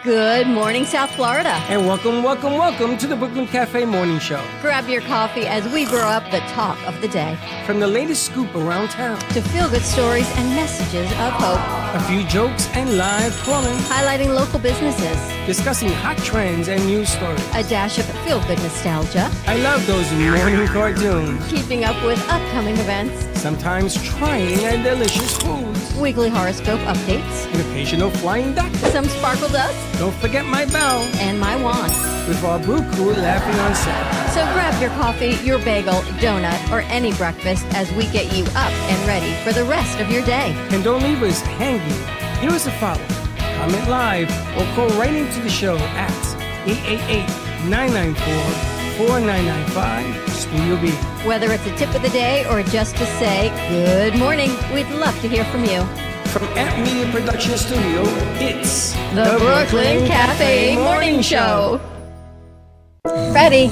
Good morning, South Florida. And welcome to the Brooklyn Cafe Morning Show. Grab your coffee as we brew up the talk of the day. From the latest scoop around town to feel-good stories and messages of hope. A few jokes and live calling. Highlighting local businesses. Discussing hot trends and news stories. A dash of feel-good nostalgia. I love those morning cartoons. Keeping up with upcoming events. Sometimes trying and delicious foods. Weekly horoscope updates. An occasional flying duck. Some sparkle dust. Don't forget my bell. And my wand. With our brew crew laughing on set. So grab your coffee, your bagel, donut, or any breakfast as we get you up and ready for the rest of your day. And don't leave us hanging. Give us a follow. Comment live or call right into the show at 888-994-4995 Studio B. Whether it's a tip of the day or just to say good morning, we'd love to hear from you. From Amp Media Production Studio, it's the Brooklyn Cafe Morning Show. Freddie.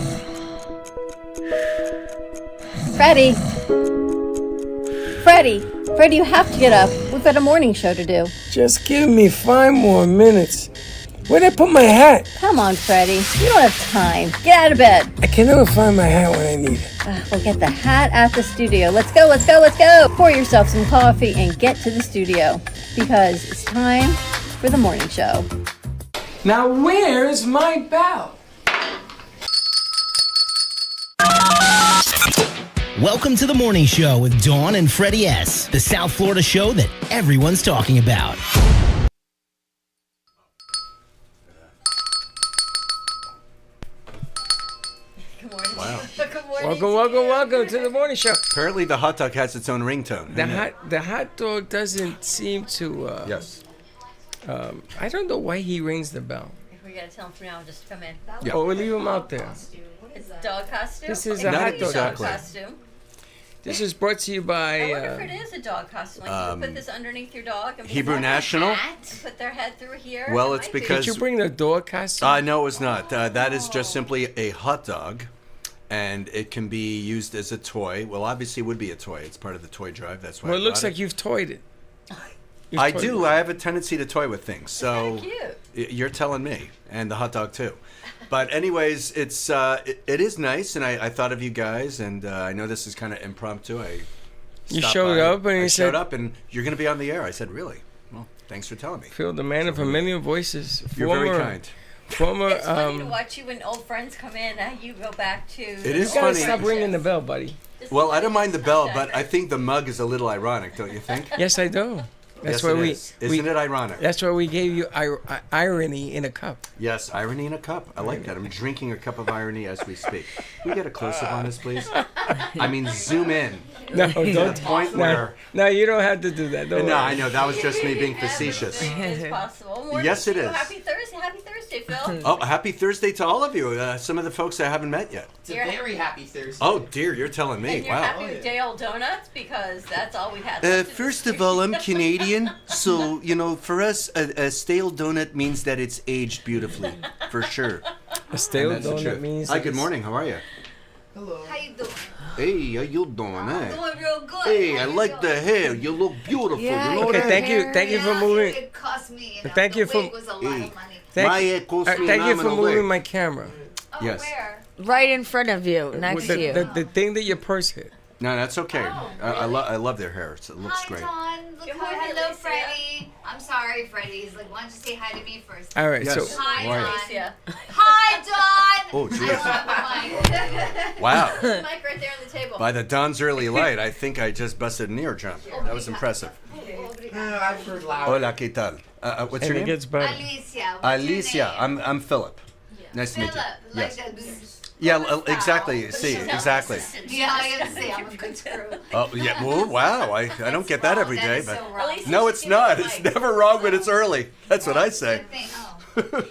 Freddie, you have to get up. We've got a morning show to do. Just give me 5 more minutes. Where'd I put my hat? Come on, Freddie. You don't have time. Get out of bed. I can never find my hat when I need it. We'll get the hat at the studio. Let's go. Pour yourself some coffee and get to the studio because it's time for the morning show. Now, where's my bell? Welcome to the morning show with Dawn and Freddie S., the South Florida show that everyone's talking about. Good morning. Wow. Good morning. Welcome to the morning show. Apparently the hot dog has its own ringtone. The hot dog doesn't seem to... Yes. I don't know why he rings the bell. We gotta tell him from now on just to come in. Yeah. Oh, we'll leave him out there. It's a dog costume. This is It a could hot be dog exactly. costume. This is brought to you by... I wonder if it is a dog costume. Like you put this underneath your dog and Hebrew put National? put their head through here. Well, It it's might be. because- Did you bring the dog costume? No, it was not. That is just simply a hot dog, and it can be used as a toy. Well, obviously it would be a toy. It's part of the toy drive. That's why Well, I it looks bought like you've toyed it. I do. I have a tendency to toy with things. So Kinda you're telling me, and the hot dog too. But anyways, it is nice, and I thought of you guys, and I know this is kind of impromptu. You stopped showed by. up and I you showed said- up, and you're going to be on the air. I said, really? Well, thanks for telling me. Phil, the man of a million voices. You're very kind. Former, It's funny to watch you when old friends come in. You go back to. It you is gotta funny. stop ringing the bell, buddy. Well, I don't mind the bell, but I think the mug is a little ironic, don't you think? Yes, I do. That's yes, why it is. Isn't it ironic? That's why we gave you irony in a cup. Yes, irony in a cup. I like that. I'm drinking a cup of irony as we speak. Can we get a close-up on this, please? I mean, zoom in. No, To the don't. point No, where... no, you don't have to do that. Don't No, worry. I know. That was just me being facetious. It's possible. Morning Yes, it to you. is. Happy Thursday, Phil. Oh, happy Thursday to all of you. Some of the folks I haven't met yet. It's a very happy Thursday. Oh, dear, you're telling me. And you're Wow. happy with day-old donuts because that's all we've had. left to First this of all, I'm Canadian, so, for us, a stale donut means that it's aged beautifully, for sure. A stale That's the donut truth. means. Hi, good it's- morning. How are you? Hello. How you doing? Hey, how you doing, eh? Doing real good. Hey, I How you like doing? the hair. You look beautiful. Yeah, you know Okay, that? thank you for moving. It cost me. Thank the you for- wig was a lot Hey. of money. My hair cost me Thank you for nominal moving wig. my camera. Oh, Yes. where? Right in front of you, next the, to you. The thing that your purse hit. No, that's okay. Oh, I love their hair. It looks Hi, great. Dawn. Look, Good hi, morning, hello, Alicia. Freddie. I'm sorry, Freddie. He's like, why don't you say hi to me first? All right, Yes. so Hi, How are you? Dawn. Alicia. Hi, Dawn. Oh, I jeez. dropped the Wow. Mic right there on the table. By the dawn's early light, I think I just busted an ear jump. That was impressive. mic. I've heard loud. Hola, ¿qué tal? What's and your it name? gets better. Alicia. What's Alicia. Your name? I'm Philip. Nice to meet Philip. you. Like Yes. that. bzz. Yeah, exactly. See, exactly. Yeah, I gotta say, I'm a good screw. Oh, yeah. Well, wow. I don't get that every day, is but so wrong. Alicia, no, should it's give you not. the It's mic. never wrong when it's early. That's what I say. Good thing. Oh.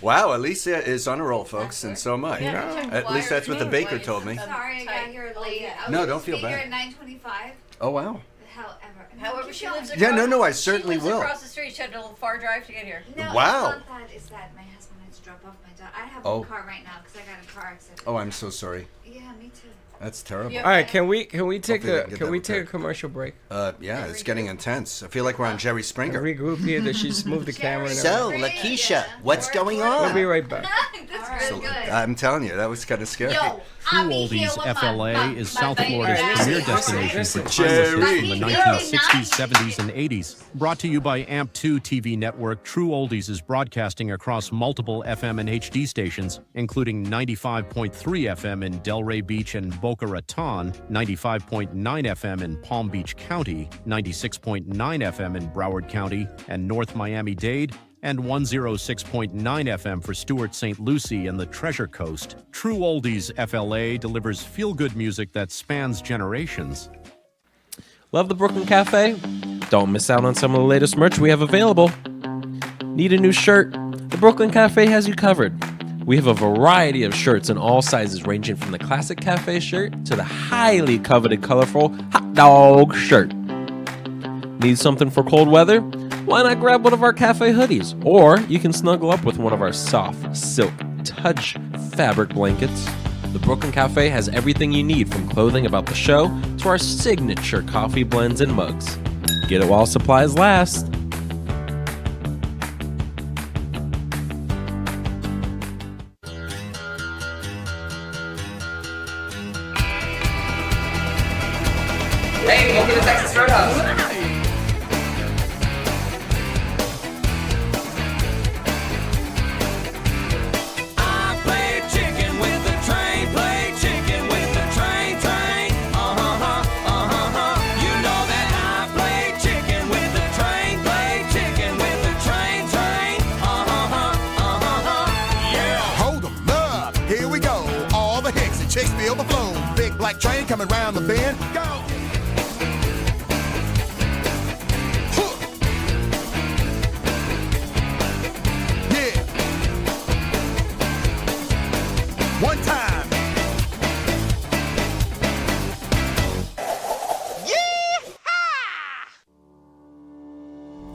Wow, Alicia is on a roll, folks, and so am I. Yeah. At least that's what the baker told me. Sorry, I got here late. I was No, don't supposed to feel be here bad. at 9:25. Oh, wow. However. However, she lives across. Yeah, no, I certainly she lives will. across the street. She had a little far drive to get here. No, Wow. it's not that. It's that my husband had to drop off my daughter. I have Oh. a car right now because I got in a car accident. Oh, I'm so sorry. Yeah, me too. That's terrible. Yeah. All right, can we take Hopefully they a can get can that we take a repaired. commercial break? Yeah, it's getting intense. I feel like we're on Jerry Springer. Regroup here. That she's moved the camera. And So, everything. Lakeisha, what's going We'll on? be right back. That's really good. I'm telling you, that was kind of scary. Yo, True I'll be here Oldies with FLA my is my South baby Florida's daddy. premier Listen, destination listen. for Jerry. timelessness from the Jerry. 1960s, 70s, and 80s. Brought to you by AMP2 TV network, True Oldies is broadcasting across multiple FM and HD stations, including 95.3 FM in Delray Beach and Boca Raton, 95.9 FM in Palm Beach County, 96.9 FM in Broward County and North Miami-Dade, and 106.9 FM for Stuart St. Lucie and the Treasure Coast. True Oldies FLA delivers feel-good music that spans generations. Love the Brooklyn Cafe? Don't miss out on some of the latest merch we have available. Need a new shirt? The Brooklyn Cafe has you covered. We have a variety of shirts in all sizes, ranging from the classic cafe shirt to the highly coveted colorful hot dog shirt. Need something for cold weather? Why not grab one of our cafe hoodies? Or you can snuggle up with one of our soft silk touch fabric blankets. The Brooklyn Cafe has everything you need, from clothing about the show to our signature coffee blends and mugs. Get it while supplies last. Hey, welcome to Texas Roadhouse. Hold 'em up, here we go. All the hicks and chicks be overflown. Big black train coming round the bend. Go! Huh. Yeah. One time.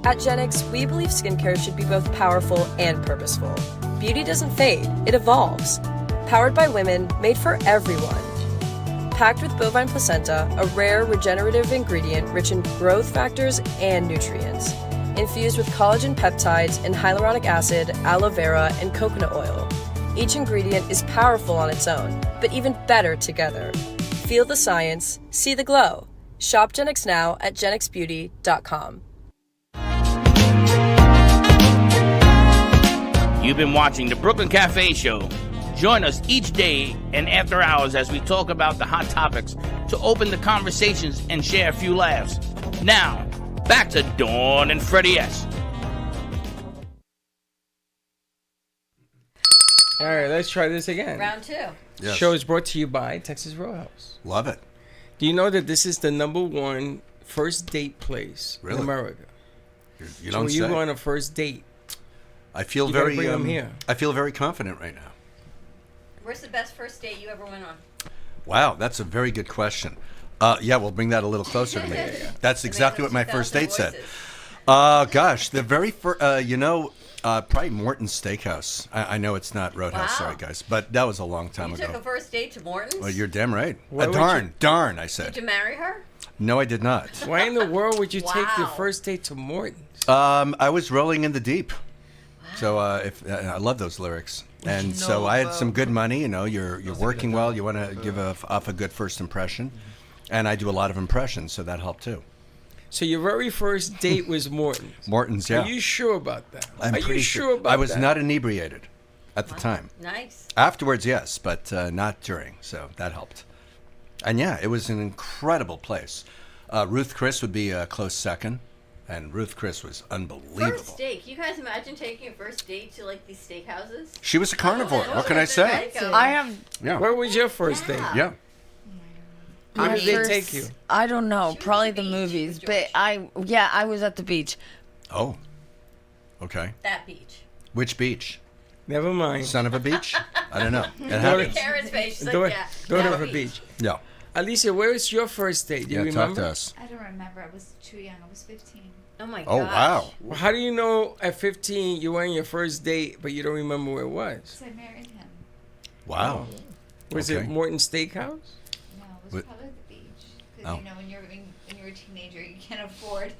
At Genix, we believe skincare should be both powerful and purposeful. Beauty doesn't fade, it evolves. Powered by women, made for everyone. Packed with bovine placenta, a rare regenerative ingredient rich in growth factors and nutrients. Infused with collagen peptides and hyaluronic acid, aloe vera, and coconut oil. Each ingredient is powerful on its own, but even better together. Feel the science, see the glow. Shop Genix now at genixbeauty.com. You've been watching the Brooklyn Cafe Show. Join us each day and after hours as we talk about the hot topics to open the conversations and share a few laughs. Now, back to Dawn and Freddie S. All right, let's try this again. Round two. Yes. Show is brought to you by Texas Roadhouse. Love it. Do you know that this is the #1 first date place Really? in America? You So don't when you say. go on a first date, I feel you gotta very. bring 'em here. I feel very confident right now. Where's the best first date you ever went on? Wow, that's a very good question. Yeah, we'll bring that a little closer to me. That's exactly what my first date said. Gosh, the very first, probably Morton's Steakhouse. I know it's not Roadhouse, Wow. sorry guys, but that was a long time You took a ago. first date to Morton's? Well, you're damn right. Why would Darn, I Did said. you marry her? No, I did not. why in the world would you take the Wow. first date to Morton's? I was rolling in the deep. So I love those lyrics, and so I had some good money. You know, you're working well. You want to give off a good first impression, and I do a lot of impressions, so that helped too. So your very first date was Morton's. Morton's, yeah. Are you sure about that? I'm Are pretty you sure about I was that? not inebriated at the time. Nice. Afterwards, yes, but not during. So that helped. And yeah, it was an incredible place. Ruth Chris would be a close second. And Ruth Chris was unbelievable. First date. Can you guys imagine taking a first date to like these steakhouses? She was a carnivore. Oh, What can I say? I have. Yeah. Where was your first date? Yeah. Where my did they first- take you? I don't know. Probably the movies, but I was at the beach. Oh. Okay. That beach. Which beach? Never mind. Son of a beach? I don't know. It happens. Karen's face. She's like, Daughter, yeah. daughter that of a beach. Yeah. Alicia, where was your first date? Do you Yeah, talk remember? to us. I don't remember. I was too young. I was 15. Oh my Oh, gosh. wow. Well, how do you know at 15 you were on your first date, but you don't remember where it was? So I married him. Wow. Was Okay. it Morton Steakhouse? What? Probably the beach. Oh. Because, you know, when you're a teenager, you can't afford.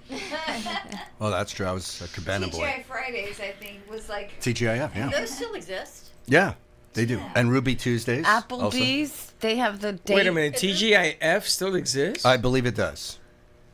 Well, that's true. I was a Cabana boy. TGI Fridays, I think, was like... TGIF, yeah. Those still exist. Yeah, they do. And Ruby Tuesdays. Applebee's, they have the date. Wait a minute, TGIF still exists? I believe it does.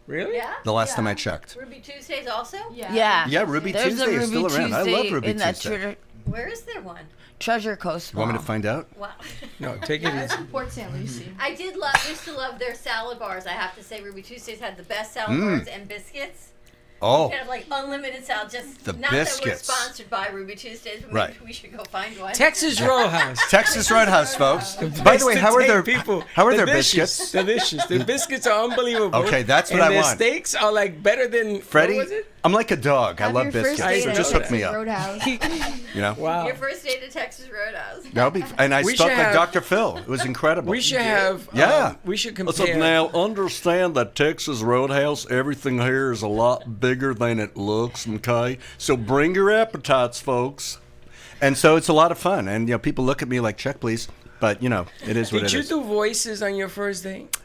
Really? Yeah. The last time I checked. Ruby Tuesdays also? Yeah. Yeah, Ruby There's Tuesday a is still Ruby around. I love Tuesday Ruby in that Tuesday. Where is there one? Treasure Coast. You want me to find out? Wow. No, take it easy. Port St. Lucie. I used to love their salad bars. I have to say, Ruby Tuesdays had the best salad bars and biscuits. Oh. Kind of like unlimited salad. Just The not biscuits. that we're sponsored by Ruby Tuesdays, but Right. maybe we should go find one. Texas Roadhouse. Texas Roadhouse, folks. By the way, how are their Delicious. biscuits? Delicious. The biscuits are unbelievable. Okay, that's what and I the want. steaks are like better than Freddie, What was it? I'm like a dog. I Have love your first biscuits. date So at just hook me Texas up. Roadhouse. You know? Wow. Your first date at Texas Roadhouse. That'll be. And I We spoke should like have- Dr. Phil. It was incredible. We should have. Yeah. We should Listen, compare. now understand that Texas Roadhouse, everything here is a lot bigger than it looks, okay? So bring your appetites, folks. And so it's a lot of fun. And, you know, people look at me like, check, please. But, you know, it is what Did it you is. do voices on your first date?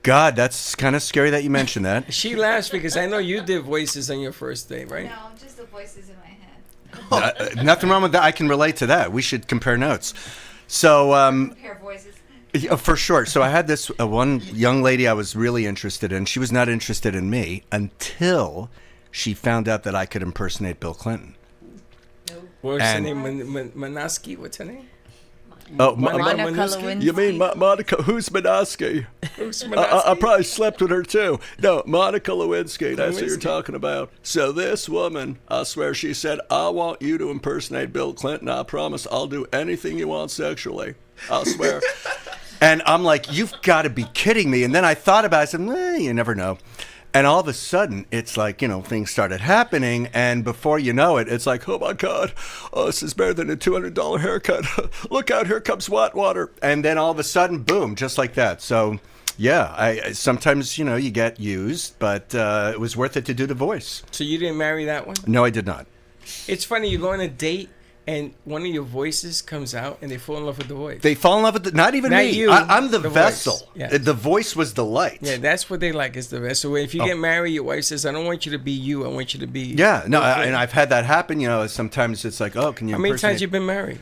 God, that's kind of scary that you mentioned that. She laughs because I know you did voices on your first date, right? No, just the voices in my head. Nothing wrong with that. I can relate to that. We should compare notes. So, Compare voices. yeah, for sure. So I had this one young lady I was really interested in. She was not interested in me until she found out that I could impersonate Bill Clinton. What's her And- name? Manaski? What's her name? Oh, Monica Lewinsky? Lewinsky. You mean Monica? Who's Manaski? Who's I Manaski? probably slept with her too. No, Monica Lewinsky. That's who you're Lewinsky. talking about. So this woman, I swear, she said, "I want you to impersonate Bill Clinton. I promise I'll do anything you want sexually. I swear." And I'm like, you've got to be kidding me. And then I thought about it. I said, you never know. And all of a sudden, it's like, you know, things started happening. And before you know it, it's like, oh, my God, this is better than a $200 haircut. Look out, here comes Water. And then all of a sudden, boom, just like that. So, yeah, I sometimes, you know, you get used. But it was worth it to do the voice. So you didn't marry that one? No, I did not. It's funny. You go on a date and one of your voices comes out and they fall in love with the voice. They fall in love with not even Not me. you, I'm the the vessel. voice. Yeah. The voice was the light. Yeah, that's what they like is the best. So if you get married, your wife says, "I don't want you to be you. I want you to be." Yeah, no, Bill Clinton." and I've had that happen. You know, sometimes it's like, oh, can you? How many impersonate- times you been married?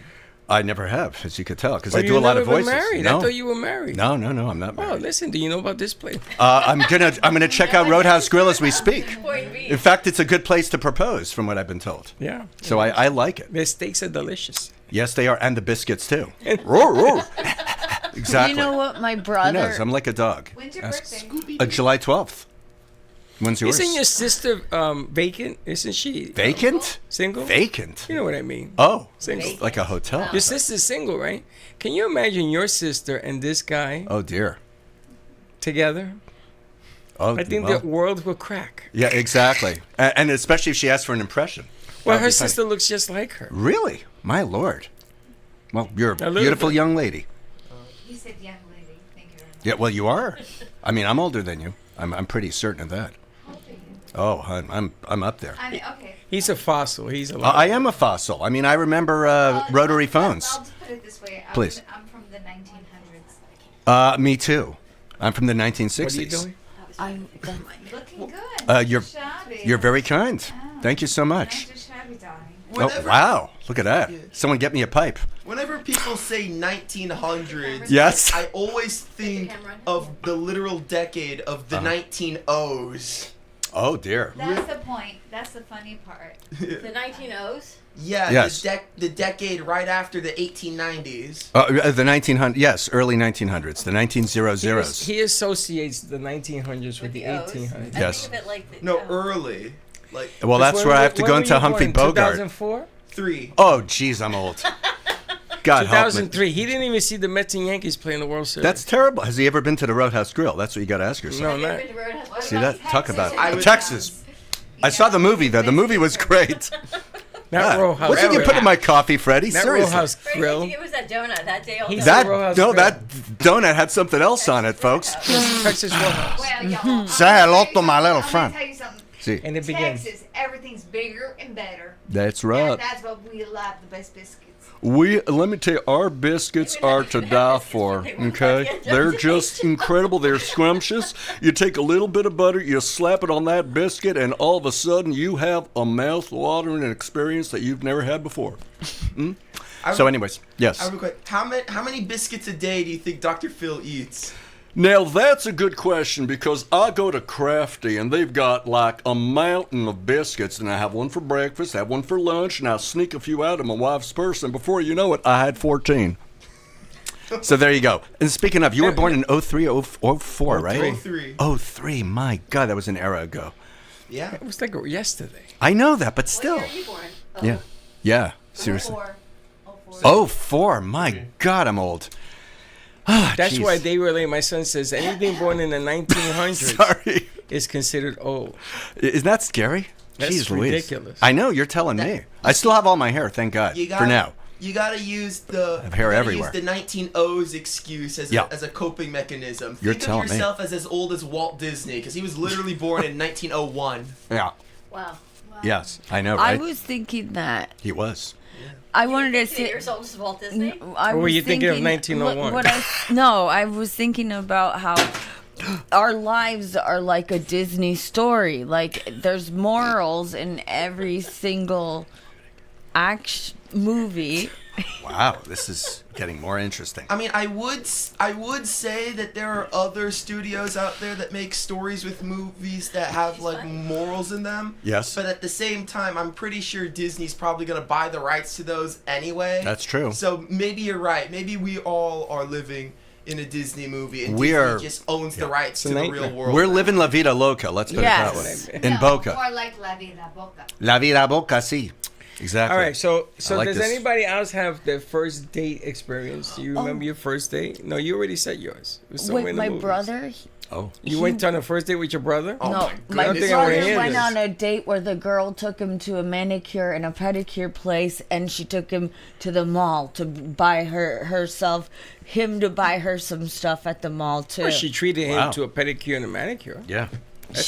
I never have, as you could tell, because Oh, I do you've a lot never of been voices. married? No. I thought you were married. No, I'm not Oh, married. listen, do you know about this place? I'm gonna check out Roadhouse Grill as we speak. In fact, it's a good place to propose, from what I've been told. Yeah. So I like it. Their steaks are delicious. Yes, they are, and the biscuits too. Roar, roar. Exactly. You know what? My Who brother. knows? I'm like a dog. When's your Ask- birthday? July 12th. When's yours? Isn't your sister vacant? Isn't she Vacant? single? Vacant. You know what I mean? Oh, Single. like a hotel. Your sister's single, right? Can you imagine your sister and this guy Oh dear. together? Oh, I think well, the world will crack. yeah, exactly, and especially if she asks for an impression. Well, That'd her be funny. sister looks just like her. Really? My lord. Well, you're a little beautiful bit. young lady. You said young lady. Thank you very much. Yeah, well, you are. I mean, I'm older than you. I'm pretty certain of that. Oh, hon, I'm up there. I mean, okay. He's a fossil. He's a. I am a fossil. I mean, I remember rotary phones. I'll just put it this way. Please. I'm from the 1900s. Me too. I'm from the 1960s. What are you doing? I'm Looking good. You're Shabby. you're very kind. Thank you so much. Not just shabby, darling. Oh, wow. Look at that. Someone get me a pipe. Whenever people say 1900s, Yes. I always think of the literal decade of the 1900s. Oh, dear. That's the point. That's the funny part. The 1900s? Yeah, Yes. the decade right after the 1890s. The 1900s. Yes, early 1900s. The 1900s. He associates the 1900s with the 1800s. Yes. No, early. Like Well, that's where I have to go into Humphrey Bogart. 2004? 3. Oh, geez, I'm old. God help me. 2003. He didn't even see the Mets and Yankees play in the World Series. That's terrible. Has he ever been to the Roadhouse Grill? That's what you got to ask yourself. No, not. See that? Talk about I it. would- Texas. I saw the movie, though. The movie was great. Not Row House. What did you put in my coffee, Freddie? Not Seriously. Row House Grill. It was that donut that day. He's That, a Row House no, Grill. that donut had something else on it, folks. Texas Row House. Well, y'all. Say hello to my little I'm friend. gonna tell you something. See, And it begins. Texas, everything's bigger and better. that's And right. that's what we love, the best biscuits. Let me tell you, our biscuits are to die for, okay? They're just incredible. They're scrumptious. You take a little bit of butter, you slap it on that biscuit, and all of a sudden you have a mouth-watering experience that you've never had before. So anyways, yes. I have a question. How many biscuits a day do you think Dr. Phil eats? Now, that's a good question because I go to Crafty and they've got like a mountain of biscuits, and I have one for breakfast, I have one for lunch, and I sneak a few out of my wife's purse, and before you know it, I had 14. So there you go. And speaking of, you were born in 03, 04, right? 03. 03, my God, that was an era ago. Yeah. It was like yesterday. I know that, but still. What year were you born? Yeah. Yeah, seriously. 04. 04, my God, I'm old. Ah, That's geez. why they relate. My son says anything born in the 1900s Sorry. is considered old. Isn't that scary? That's Jeez Louise. ridiculous. I know, you're telling me. I still have all my hair, thank God, for now. You gotta use the have hair everywhere. Use the 1900s excuse as a coping mechanism. You're Think telling of me. yourself as old as Walt Disney, because he was literally born in 1901. Yeah. Wow. Yes, I know, I right? was thinking that. He was. I wanted to say. Years old as Walt Disney? Or were you thinking of 1901? No, I was thinking about how our lives are like a Disney story. Like, there's morals in every single movie. Wow, this is getting more interesting. I mean, I would say that there are other studios out there that make stories with movies that have like morals in them. Yes. But at the same time, I'm pretty sure Disney's probably gonna buy the rights to those anyway. That's true. So maybe you're right. Maybe we all are living in a Disney movie, and We Disney are- just owns the rights to the real world. We're living La Vida Loca, let's put it that way. In Boca. More like La Vida Boca. La Vida Boca, sí. Exactly. All right, so I like does this. anybody else have their first date experience? Do you remember your first date? No, you already said yours. It was somewhere Wait, in the my movies. brother. Oh. You went on a first date with your brother? No, my I don't think I wanna brother hear went this. on a date where the girl took him to a manicure and a pedicure place, and she took him to the mall to buy him to buy her some stuff at the mall too. Well, she treated Wow. him to a pedicure and a manicure. Yeah. That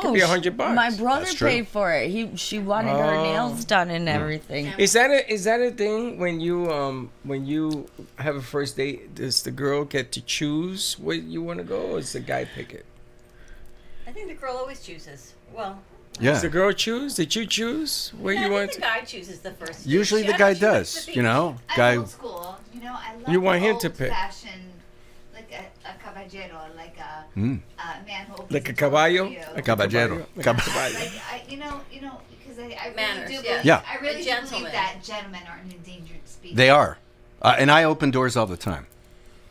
could be $100. My brother That's true. paid for it. She wanted her nails done and everything. Is that a thing when you have a first date? Does the girl get to choose where you want to go, or does the guy pick it? I think the girl always chooses. Well, Yeah. Does the girl choose? Did you choose where I you think want? the guy chooses the first. Usually the guy does, you know? I'm Guy. old school. You know, I love You want the him to pick. old-fashioned, like a caballero, like a Mm. man who opens Like a the door caballo? for you. Like a Caballero. Like a Cab- caballo. Like, you know, because I really Manners, do yeah. believe, Yeah. I really A do gentleman. believe that gentlemen are an endangered species. They are. And I open doors all the time.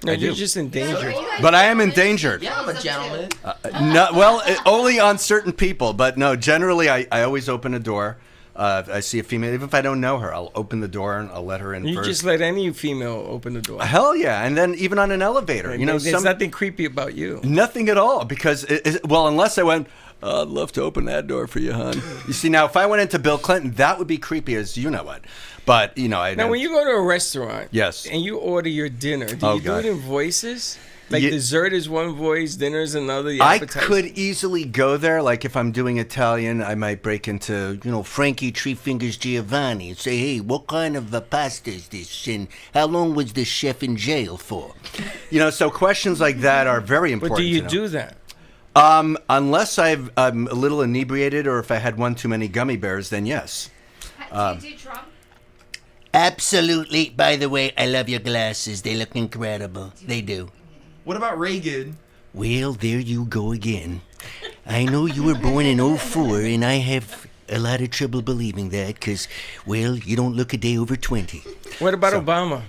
No, I you're do. just endangered. But I am endangered. Yeah, I'm a gentleman. No, well, only on certain people. But no, generally I always open a door. I see a female, even if I don't know her, I'll open the door and I'll let her in You first. just let any female open the door. Hell yeah. And then even on an elevator, you know, there's nothing creepy about you. Nothing at all, because well, unless I went, I'd love to open that door for you, hon. You see, now if I went into Bill Clinton, that would be creepy as you know what. But you know, I Now, when you go to a restaurant, Yes. and you order your dinner, do Oh, you do God. it in voices? Like Ye- dessert is one voice, dinner is another. The I appetizer- could easily go there. Like if I'm doing Italian, I might break into, Frankie Three Fingers Giovanni and say, hey, what kind of pasta is this? And how long was this chef in jail for? So questions like that are very important. But do you to know. do that? Unless I'm a little inebriated or if I had one too many gummy bears, then yes. Do you do Trump? Absolutely. By the way, I love your glasses. They look incredible. They do. What about Reagan? Well, there you go again. I know you were born in 04, and I have a lot of trouble believing that because, well, you don't look a day over 20. What about Obama?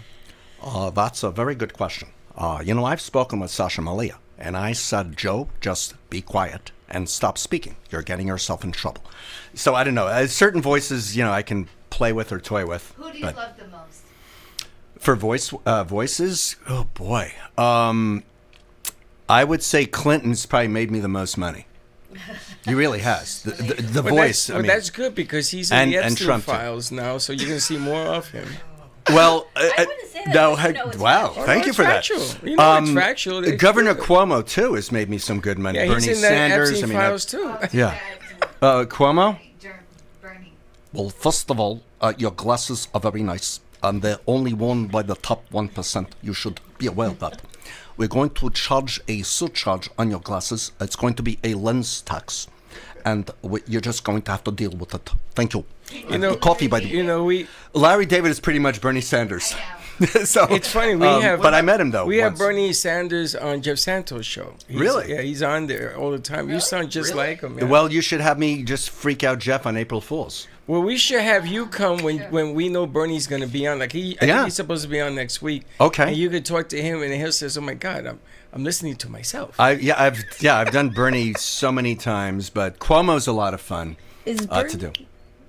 That's a very good question. I've spoken with Sasha Malia, and I said, Joe, just be quiet and stop speaking. You're getting yourself in trouble. So I don't know. Certain voices, I can play with or toy with. Who do you love the most? For voices, oh boy, I would say Clinton's probably made me the most money. He really has. The Well, voice. that's good because he's in and the Epstein Trump too. files now, so you're gonna see more of him. Well, I wouldn't say that. no, I just know it's wow, factual. thank you it's for factual. that. You know it's factual. It's Governor true. Cuomo too has made me some good money. Yeah, Bernie he's in the Sanders. Epstein files too. Yeah. Cuomo. Bernie. Well, first of all, your glasses are very nice. and they're only worn by the top 1%. You should be aware of that. We're going to charge a surcharge on your glasses. It's going to be a lens tax, and you're just going to have to deal with it. Thank you. You know, coffee, buddy. You know, Larry David is pretty much Bernie Sanders. So it's funny. We have, but I met him though. We have Bernie Sanders on Jeff Santos' show. Really? Yeah, he's on there all the time. You sound just like him. Man. Well, you should have me just freak out Jeff on April Fools. Well, we should have you come when we know Bernie's going to be on. Like I think he's supposed to be on next week. Okay. And you could talk to him, and he'll say, "Oh my God, I'm listening to myself." I've done Bernie so many times, but Cuomo's a lot of fun to do.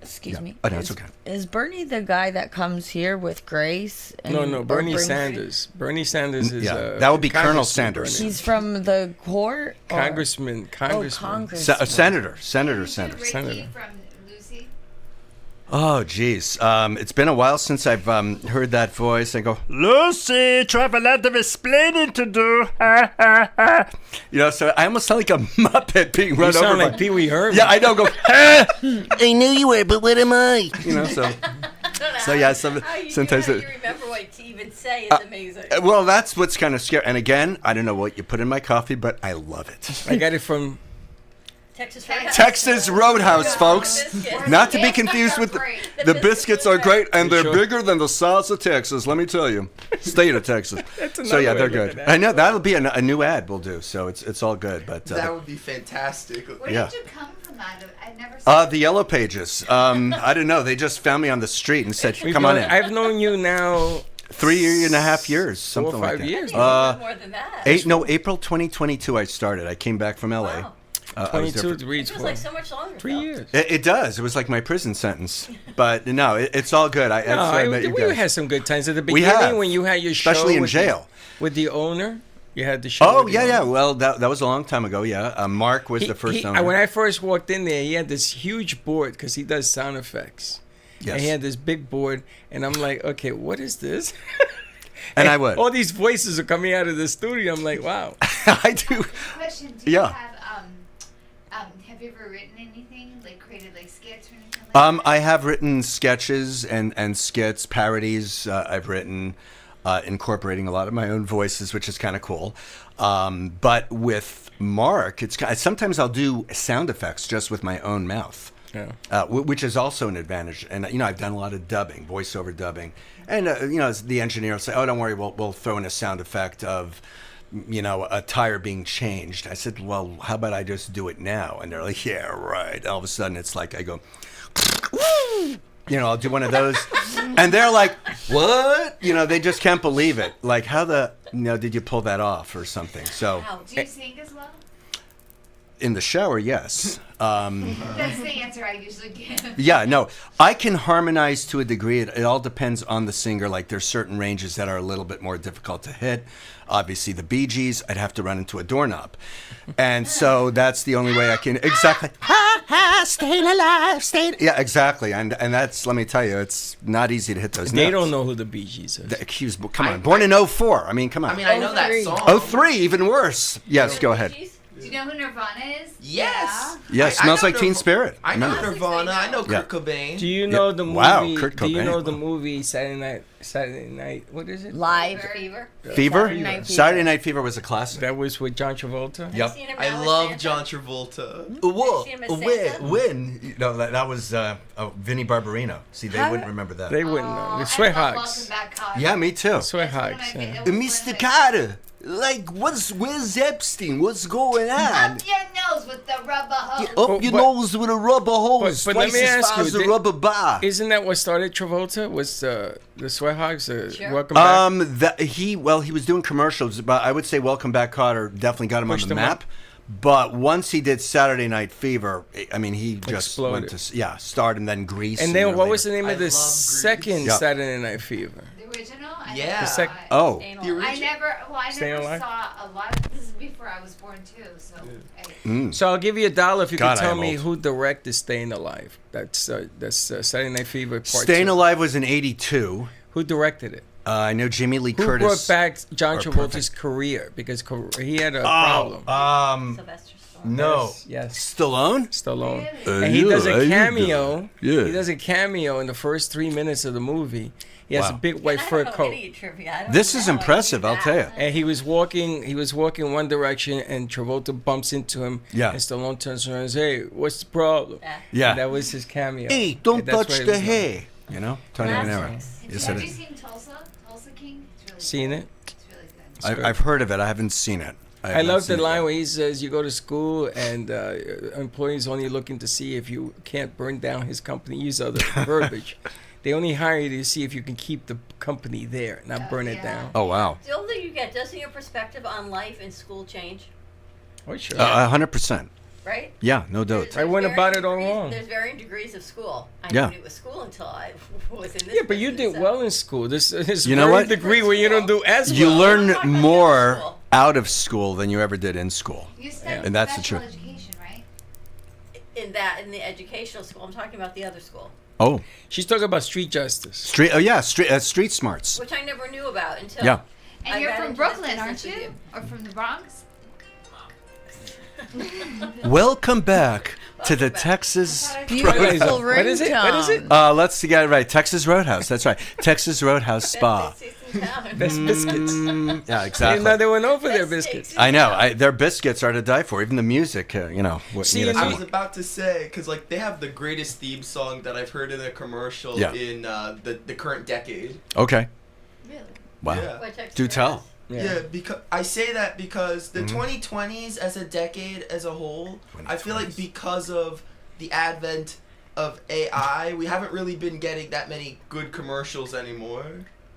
Excuse me. Oh, no, it's okay. Is Bernie the guy that comes here with Grace? No, Bernie Sanders. Bernie Sanders is that would be Colonel Sanders. He's from the court. Congressman. Oh, Congressman. Senator. Oh, geez. It's been a while since I've heard that voice. I go, Lucy, I have a lot of explaining to do. You know, so I almost sound like a Muppet being run over. You sound like Pee Wee Herman. Yeah, I know. Go, I knew you were, but what am I? You know, so yeah, sometimes you remember what to even say is amazing. Well, that's what's kind of scary. And again, I don't know what you put in my coffee, but I love it. I got it from Texas Roadhouse, folks. Not to be confused with the biscuits are great, and they're bigger than the size of Texas. Let me tell you, state of Texas. So yeah, they're good. I know that'll be a new ad we'll do. So it's all good. But that would be fantastic. Where did you come from? I've never seen the Yellow Pages. I don't know. They just found me on the street and said, "Come on in." I've known you now 3.5 years, something 4 or 5 like that. years. More than that. April 2022. I started. I came back from LA. Wow. 22 to reach. It feels like so much longer. 3 years. It does. It was like my prison sentence. But no, it's all good. We had some good times at the beginning when you had your show. Especially in jail. With the owner. You had the show. Oh, yeah. Well, that was a long time ago, yeah. Mark was the first owner. When I first walked in there, he had this huge board because he does sound effects. Yes. And he had this big board. And I'm like, okay, what is this? And I would. All these voices are coming out of the studio. I'm like, wow. I do. Question. Do you have you ever written anything, like created like skits or anything like that? I have written sketches and skits, parodies. I've written incorporating a lot of my own voices, which is kind of cool. But with Mark, sometimes I'll do sound effects just with my own mouth. Yeah. Which is also an advantage. And, I've done a lot of dubbing, voiceover dubbing. And, the engineer will say, oh, don't worry, we'll throw in a sound effect of, a tire being changed. I said, well, how about I just do it now? And they're like, yeah, right. All of a sudden, it's like I go, I'll do one of those. And they're like, what? They just can't believe it. Like, how did you pull that off or something? So. Do you sing as well? In the shower, yes. That's the answer I usually give. Yeah, no. I can harmonize to a degree. It all depends on the singer. Like, there's certain ranges that are a little bit more difficult to hit. Obviously, the Bee Gees, I'd have to run into a doorknob. And so that's the only way I can... Exactly. Staying alive, Yeah, exactly. And that's, let me tell you, it's not easy to hit those notes. They don't know who the Bee Gees is. Come on. Born in 04. I mean, come on. I know that song. 03, even worse. Yes, go ahead. Do you know who Nirvana is? Yes. Yeah, Smells Like Teen Spirit. I know Nirvana. I know Kurt Cobain. Do you know the movie? Wow, Kurt Cobain. Do you know the movie Saturday Night? What is it? Live Fever. Saturday Night Fever was a classic. That was with John Travolta. Yep. I love John Travolta. Whoa, when? No, that was Vinnie Barbarino. See, they wouldn't remember that. They wouldn't know. The Sweat Hogs. Yeah, me too. Sweat Hogs. Mr. Carter. Like, where's Epstein? What's going on? Up your nose with the rubber hose. Up your nose with a rubber hose. But let me ask you, a rubber bar. Isn't that what started Travolta? Was the Sweat Hogs? Welcome Back? He was doing commercials, but I would say Welcome Back Kotter definitely got him on the map. But once he did Saturday Night Fever, I mean, he just exploded. Went to starred and then Grease. And then what was the name of the second Saturday Night Fever? The original? Yeah. The original. I never saw a lot of this is before I was born too. So. So I'll give you $1 if you can tell me who directed Staying Alive. That's Saturday Night Fever Part 2. Staying Alive was in '82. Who directed it? I know Jamie Lee Who Curtis. brought back John Travolta's career because he had a problem. Sylvester Stallone. No. Yes. Stallone? Stallone. And he does a cameo. Yeah. He does a cameo in the first 3 minutes of the movie. He has a Wow. big white fur coat. This is impressive, I'll tell you. And he was walking one direction, and Travolta bumps into him. Yeah. And Stallone turns around and says, "Hey, what's the problem?" Yeah. And that was his cameo. Hey, don't And that's touch what he the was doing. hair. You know, Tony Manero. Yes, Have it you is. seen Tulsa King? It's really Seen it? It's really good. I've heard of it. I haven't seen it. I have not love the seen it line yet. where he says, "You go to school, and employees only looking to see if you can't burn down his company." Use other verbiage. They only hire you to see if you can keep the company there, not burn it down. Oh, wow. The older you get, doesn't your perspective on life in school change? Oh, sure. 100%. Right? Yeah, no doubt. I went about it all wrong. There's varying degrees of school. I Yeah. knew it was school until I was in this. Yeah, but you did well in school. This is You know very what? degree where you don't do as well. You learn more out of school than you ever did in school. You studied And that's the professional truth. education, right? In the educational school. I'm talking about the other school, Oh. She's talking about street justice. Street smarts. which I never knew about until. Yeah. And I you're got from into Brooklyn, this aren't business with you? Or from the Bronx? Welcome back to the Texas Beautiful Roadhouse. ringtone. What is it? What is it? Let's get it right. Texas Roadhouse. That's right. Texas Roadhouse Spa. Best biscuits. Yeah, exactly. They went over their biscuits. I know. Their biscuits are to die for. Even the music, you know. See, you know, I was about to say, because like they have the greatest theme song that I've heard in a commercial Yeah. in the current decade. Okay. Really? Wow. Yeah. Do tell. Yeah, because I say that because the 2020s as a decade as a whole, I feel like because of the advent of AI, we haven't really been getting that many good commercials anymore.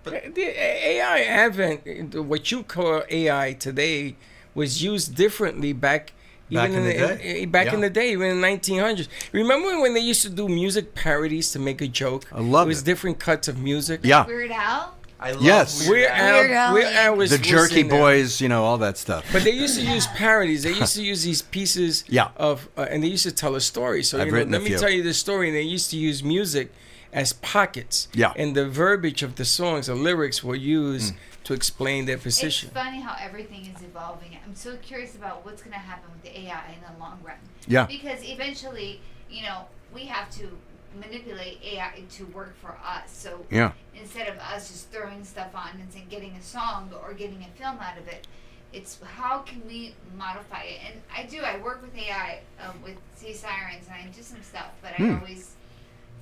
But The AI advent, what you call AI today, was used differently back Back even in the day? back in Yeah. the day, even in the 1900s. Remember when they used to do music parodies to make a joke? I love it. Was different cuts of music. Yeah. Weird Al? I love Yes. Weird Al was The Jerky in there. Boys, you know, all that stuff. But they used to use parodies. They used to use these pieces Yeah. of, and they used to tell a story. So I've you know, written a let me few. tell you this story. And they used to use music as pockets. Yeah. And the verbiage of the songs, the lyrics were used to explain their position. It's funny how everything is evolving. I'm so curious about what's going to happen with the AI in the long run. Yeah. Because eventually, you know, we have to manipulate AI to work for us. So Yeah. instead of us just throwing stuff on and saying, getting a song or getting a film out of it, it's how can we modify it? And I work with AI with Sea Sirens, and I do some stuff, but I always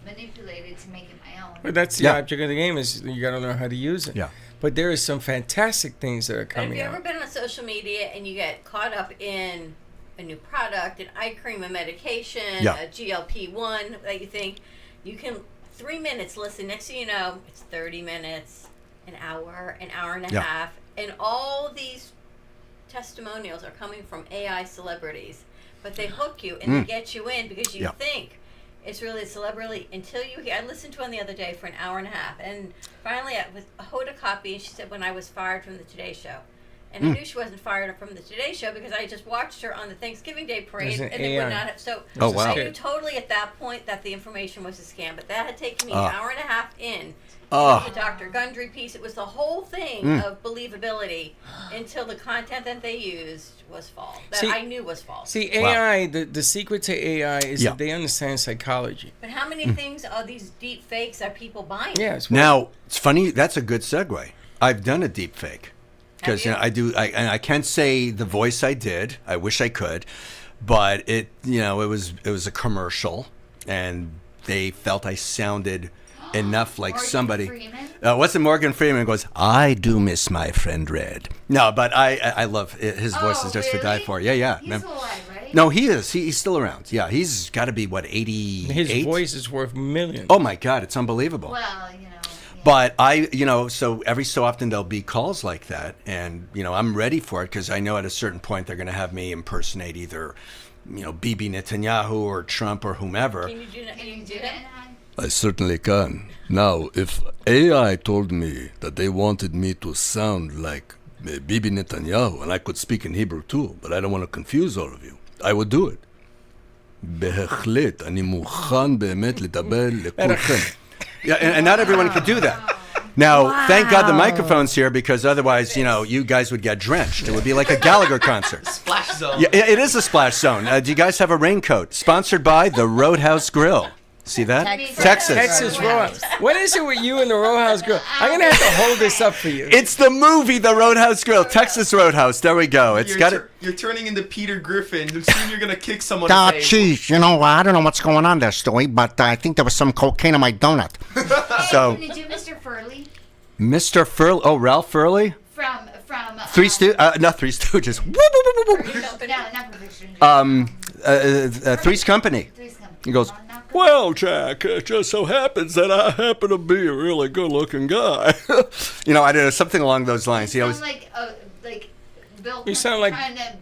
manipulate it to make it my own. But that's the Yeah. object of the game is you got to learn how to use it. Yeah. But there is some fantastic things that are But have coming you ever out. been on social media and you get caught up in a new product, an eye cream, a medication, Yeah. a GLP-1 that you think you can 3 minutes listen, next thing you know, it's 30 minutes, an hour and a Yeah. half, and all these testimonials are coming from AI celebrities, but they hook you and they get you in because you Yeah. think it's really a celebrity until you hear. I listened to one the other day for an hour and a half, and finally I was hold a copy, and she said, when I was fired from the Today Show. And I knew she wasn't fired from the Today Show because I just watched her on the Thanksgiving Day parade, There's an and they would AI. not have. So Oh, wow. I knew totally at that point that the information was a scam, but that had taken me an hour and a half in. Ah. The Dr. Gundry piece, it was the whole thing of believability until the content that they used was false. That See- I knew was false. See, AI, the secret to AI is Yeah. that they understand psychology. But how many things are these deep fakes are people buying? Yeah, it's Now, it's funny. That's a good segue. I've done a deep fake. Because Have you know, I do, and I can't say the voice I did. I wish I could, but it was a commercial, and they felt I sounded enough like Morgan somebody. Freeman? What's it? Morgan Freeman goes, "I do miss my friend Red." No, but I love it. His voice Oh, is just to die really? for. Yeah. He's still alive, right? No, he is. He's still around. Yeah, he's got to be what 88. His voice is worth millions. Oh my God, it's unbelievable. Well, you know. But so every so often there'll be calls like that, and I'm ready for it because I know at a certain point they're going to have me impersonate either, Bibi Netanyahu or Trump or whomever. Can you do that? Can you do that? I certainly can. Now, if AI told me that they wanted me to sound like Bibi Netanyahu, and I could speak in Hebrew too, but I don't want to confuse all of you, I would do it. בהחלט, אני מוכן באמת לדבר לכולכם. Yeah, and not everyone can do that. Now, thank God the microphone's here because otherwise, you guys would get drenched. It would be like a Gallagher concert. Splash zone. Yeah, it is a splash zone. Do you guys have a raincoat? Sponsored by the Roadhouse Grill. See that? Texas Roadhouse. What is it with you and the Roadhouse Grill? I'm going to have to hold this up for you. It's the movie, The Roadhouse Grill. Texas Roadhouse. There we go. You're turning into Peter Griffin. Soon you're going to kick someone. Geez, I don't know what's going on there, Stewie, but I think there was some cocaine in my donut. So, Can you do Mr. Furley? Mr. Furley. Oh, Ralph Furley? From not Three Stooges. Three's Company. He goes, well, Jack, it just so happens that I happen to be a really good-looking guy. I don't know, something along those lines. He always. Like Bill. You sound like. Trying to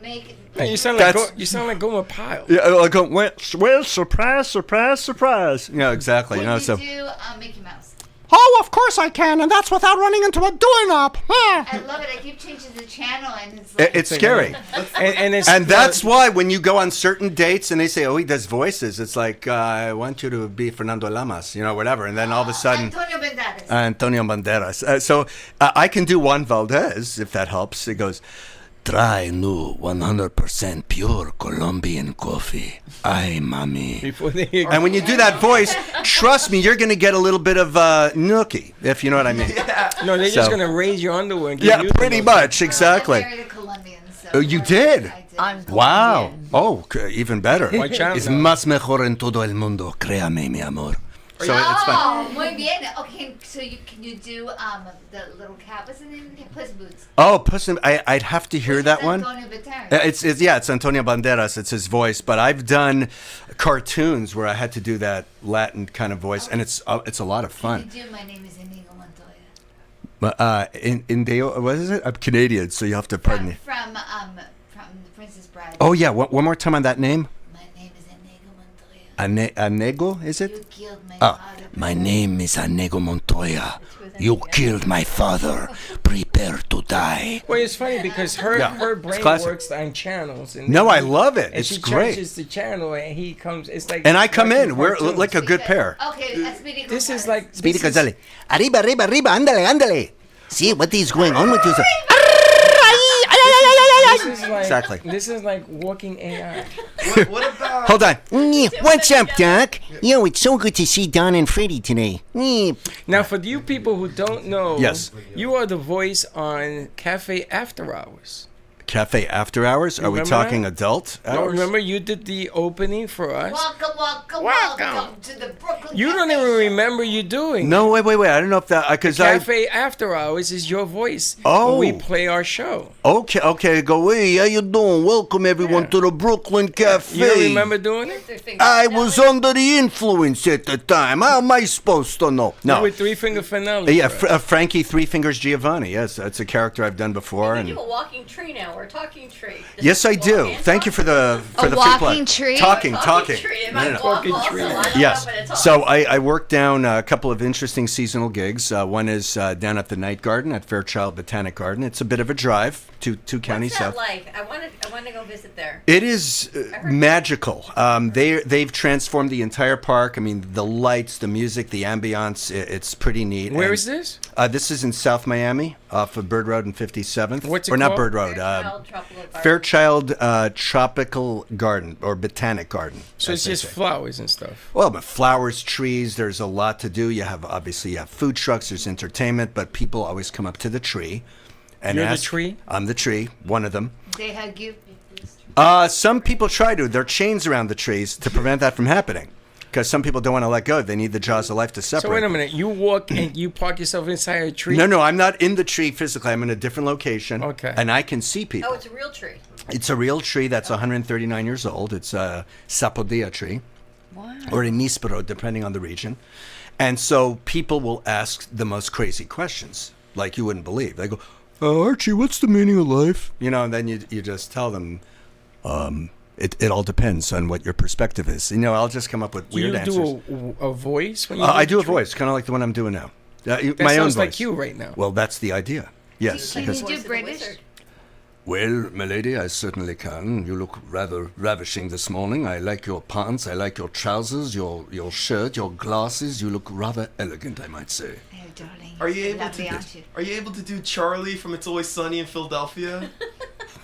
make. You sound like Gomer Pyle. Yeah, like well, surprise, surprise, surprise. Yeah, exactly. Can you so. do Mickey Mouse? Oh, of course I can, and that's without running into a doorknob. I love it. I keep changing the channel, and it's like... It's scary. and that's why when you go on certain dates and they say, oh, he does voices, it's like, I want you to be Fernando Lamas, whatever. And then all of a sudden... Antonio Banderas. So I can do Juan Valdez, if that helps. It goes... Try new 100% pure Colombian coffee. Ay, mami. And when you do that voice, trust me, you're going to get a little bit of nookie, if you know what I mean. Yeah. No, they're just going to raise your underwear and give you pretty much, exactly. I married a Colombian, so Oh, you did? I did. Wow. Oh, even better. Es más mejor en todo el mundo, créame, mi amor. So it's fun. Muy bien. Okay, so can you do the little cat? What's the name? Puss Boots. Oh, Puss in I'd have to hear that one. Antonio Banderas. It's Antonio Banderas. It's his voice. But I've done cartoons where I had to do that Latin kind of voice, and it's a lot of fun. Can you do My Name is Inigo Montoya? But what is it? I'm Canadian, so you have to pardon me. From The Princess Bride. Oh yeah, one more time on that name. My name is Inigo Montoya. Anego, is it? You killed my father. My name is Inigo Montoya. You killed my father. Prepare to die. Well, it's funny because her brain works on channels. And I love it. And it's she great. changes the channel, and he comes. It's like. And I come in. We're like a good pair. Okay, Speedy Gonzales. This is like. Speedy Gonzales. Arriba, arriba, arriba. Ándale, ándale. See what is going on with you? Exactly. This is like walking AI. What about? Hold on. What's up, Doc? Yo, it's so good to see Don and Freddie today. Now, for you people who don't know, yes, you are the voice on Cafe After Hours. Cafe After Hours? Are we talking adult hours? No, remember you did the opening for us. Welcome to the Brooklyn You don't even remember you doing. No, wait. I don't know if that because Cafe After Hours is your voice. Oh, when we play our show. Okay. Go. Hey, how you doing? Welcome everyone to the Brooklyn Cafe. You remember doing it? I was under the influence at the time. How am I supposed to know? No. With Three Finger Finale. Yeah, Frankie Three Fingers Giovanni. Yes, that's a character I've done before. You do a walking tree now. Or a talking tree. Yes, I do. Thank you for the walking tree. Talking. Talking tree. Yes. So I worked down a couple of interesting seasonal gigs. One is down at the Night Garden at Fairchild Botanic Garden. It's a bit of a drive, two counties south. What's that like? I want to go visit there. It is magical. They've transformed the entire park. I mean, the lights, the music, the ambiance. It's pretty neat. Where is this? This is in South Miami, off of Bird Road and 57th. What's it called? Not Bird Road. Fairchild Tropical Garden or Botanic Garden. So it's just flowers and stuff. Well, but flowers, trees. There's a lot to do. You have food trucks. There's entertainment, but people always come up to the tree and You're ask. The tree? I'm the tree. One of them. They hug you. Some people try to. There are chains around the trees to prevent that from happening. Because some people don't want to let go. They need the jaws of life to separate. So wait a minute. You walk and you park yourself inside a tree? No, I'm not in the tree physically. I'm in a different location. Okay. And I can see people. Oh, it's a real tree. It's a real tree that's 139 years old. It's a sapodilla tree. Wow. Or a nispero, depending on the region. And so people will ask the most crazy questions, like you wouldn't believe. They go, Archie, what's the meaning of life? And then you just tell them, it all depends on what your perspective is. I'll just come up with weird answers. Do you do a voice? When you I do a voice, kind of like the one I'm doing now. That my own sounds voice. like you right now. Well, that's the idea. Yes. Can you do British? Well, milady, I certainly can. You look rather ravishing this morning. I like your pants, I like your trousers, your shirt, your glasses. You look rather elegant, I might say. darling. Are you able Lovely, to? aren't you? Are you able to do Charlie from It's Always Sunny in Philadelphia?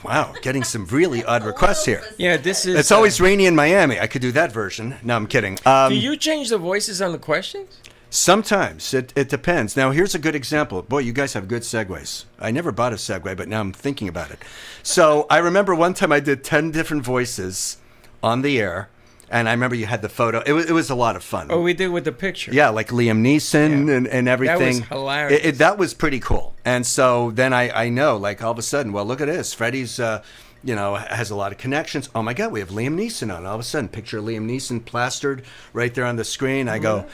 Wow, getting some really odd requests here. Yeah, this is. It's always rainy in Miami. I could do that version. No, I'm kidding. Do you change the voices on the questions? Sometimes. It depends. Now, here's a good example. Boy, you guys have good segues. I never bought a Segway, but now I'm thinking about it. So I remember one time I did 10 different voices on the air, and I remember you had the photo. It was a lot of fun. Oh, we did with the picture. Yeah, like Liam Neeson and everything. That was hilarious. That was pretty cool. And so then I know, like, all of a sudden, well, look at this. Freddie's, has a lot of connections. Oh, my God, we have Liam Neeson on. All of a sudden, picture of Liam Neeson plastered right there on the screen. I go,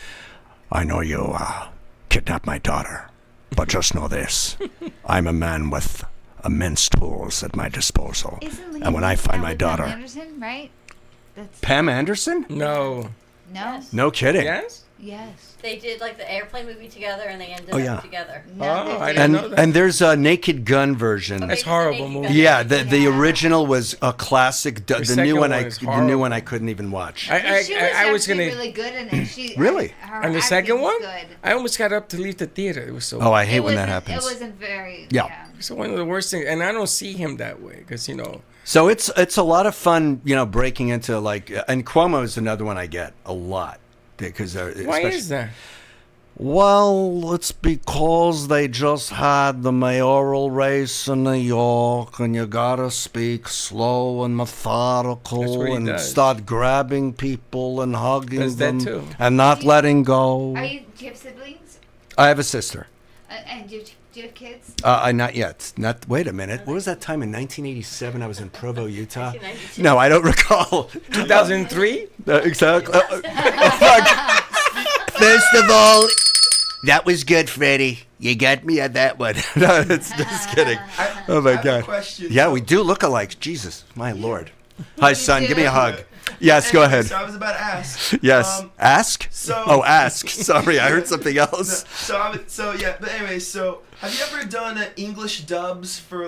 I know you kidnapped my daughter, but just know this. I'm a man with immense tools at my disposal. And when I find my daughter... Pam Anderson, right? Pam Anderson? No. No. No kidding. Yes? Yes. They did like the airplane movie together, and they ended yeah. up together. I didn't know that. And there's a Naked Gun version. That's horrible movie. Yeah, the original was a classic. The new second one, one is the new horrible. one I couldn't even watch. She was I was actually gonna. really good in it. She Really? Her And the acting second was one, good. I almost got up to leave the theater. It was so. Oh, I hate when that wasn't- happens. It wasn't very. Yeah. So one of the worst things, and I don't see him that way because So it's a lot of fun, breaking into and Cuomo is another one I get a lot because Why is that? Well, it's because they just had the mayoral race in New York, and you gotta speak slow and That's methodical what he and does. start grabbing people and hugging Does that them too. and not letting go. Do you have siblings? I have a sister. And do you have kids? Not yet. Wait a minute. What was that time in 1987? I was in Provo, Utah. No, I don't recall. 2003? Exactly. First of all, that was good, Freddie. You got me on that one. No, it's just kidding. Oh my I have a God. question. Yeah, we do look alike. Jesus, my Lord. Hi, son. Give me a hug. Yes, go ahead. So I was about to ask. Yes. Ask? so- Ask. Sorry, I heard something else. But anyway, so have you ever done English dubs for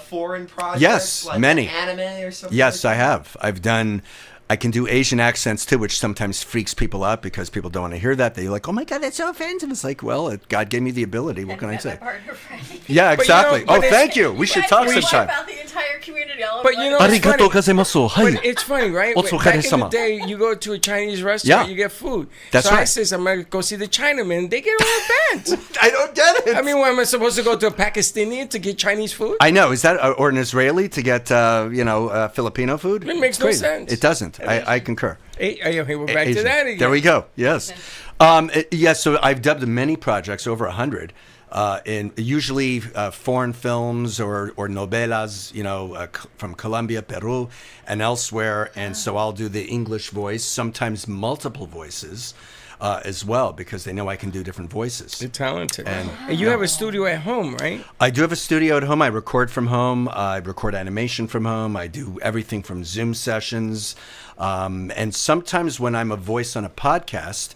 foreign projects? Yes, like many. Anime or something? Yes, like I have. I can do Asian accents too, which sometimes freaks people out because people don't want to hear that. They're like, "Oh my God, that's so offensive." It's like, well, God gave me the ability. What can I say? Yeah, exactly. Thank you. We should talk sometime. About the entire community. All But you know, it's funny. Arigato gozaimasu. Hi. But it's funny, right? Otsu Back in the kare-sama. day, you go to a Chinese restaurant, Yeah. you get food. That's so I right. says, I'm going to go see the Chinamen. They get all bent. I don't get it. I mean, what, am I supposed to go to a Pakistani to get Chinese food? I know. Is that or an Israeli to get Filipino food? It makes It's no crazy. sense. It doesn't. I concur. Hey, we're back Asian. to that again. There we go. Yes. Yes. So I've dubbed many projects, over 100, in usually foreign films or novelas, from Colombia, Peru, and elsewhere. And so I'll do the English voice, sometimes multiple voices. As well, because they know I can do different voices. You're talented. And you have a studio at home, right? I do have a studio at home. I record from home. I record animation from home. I do everything from Zoom sessions. And sometimes when I'm a voice on a podcast,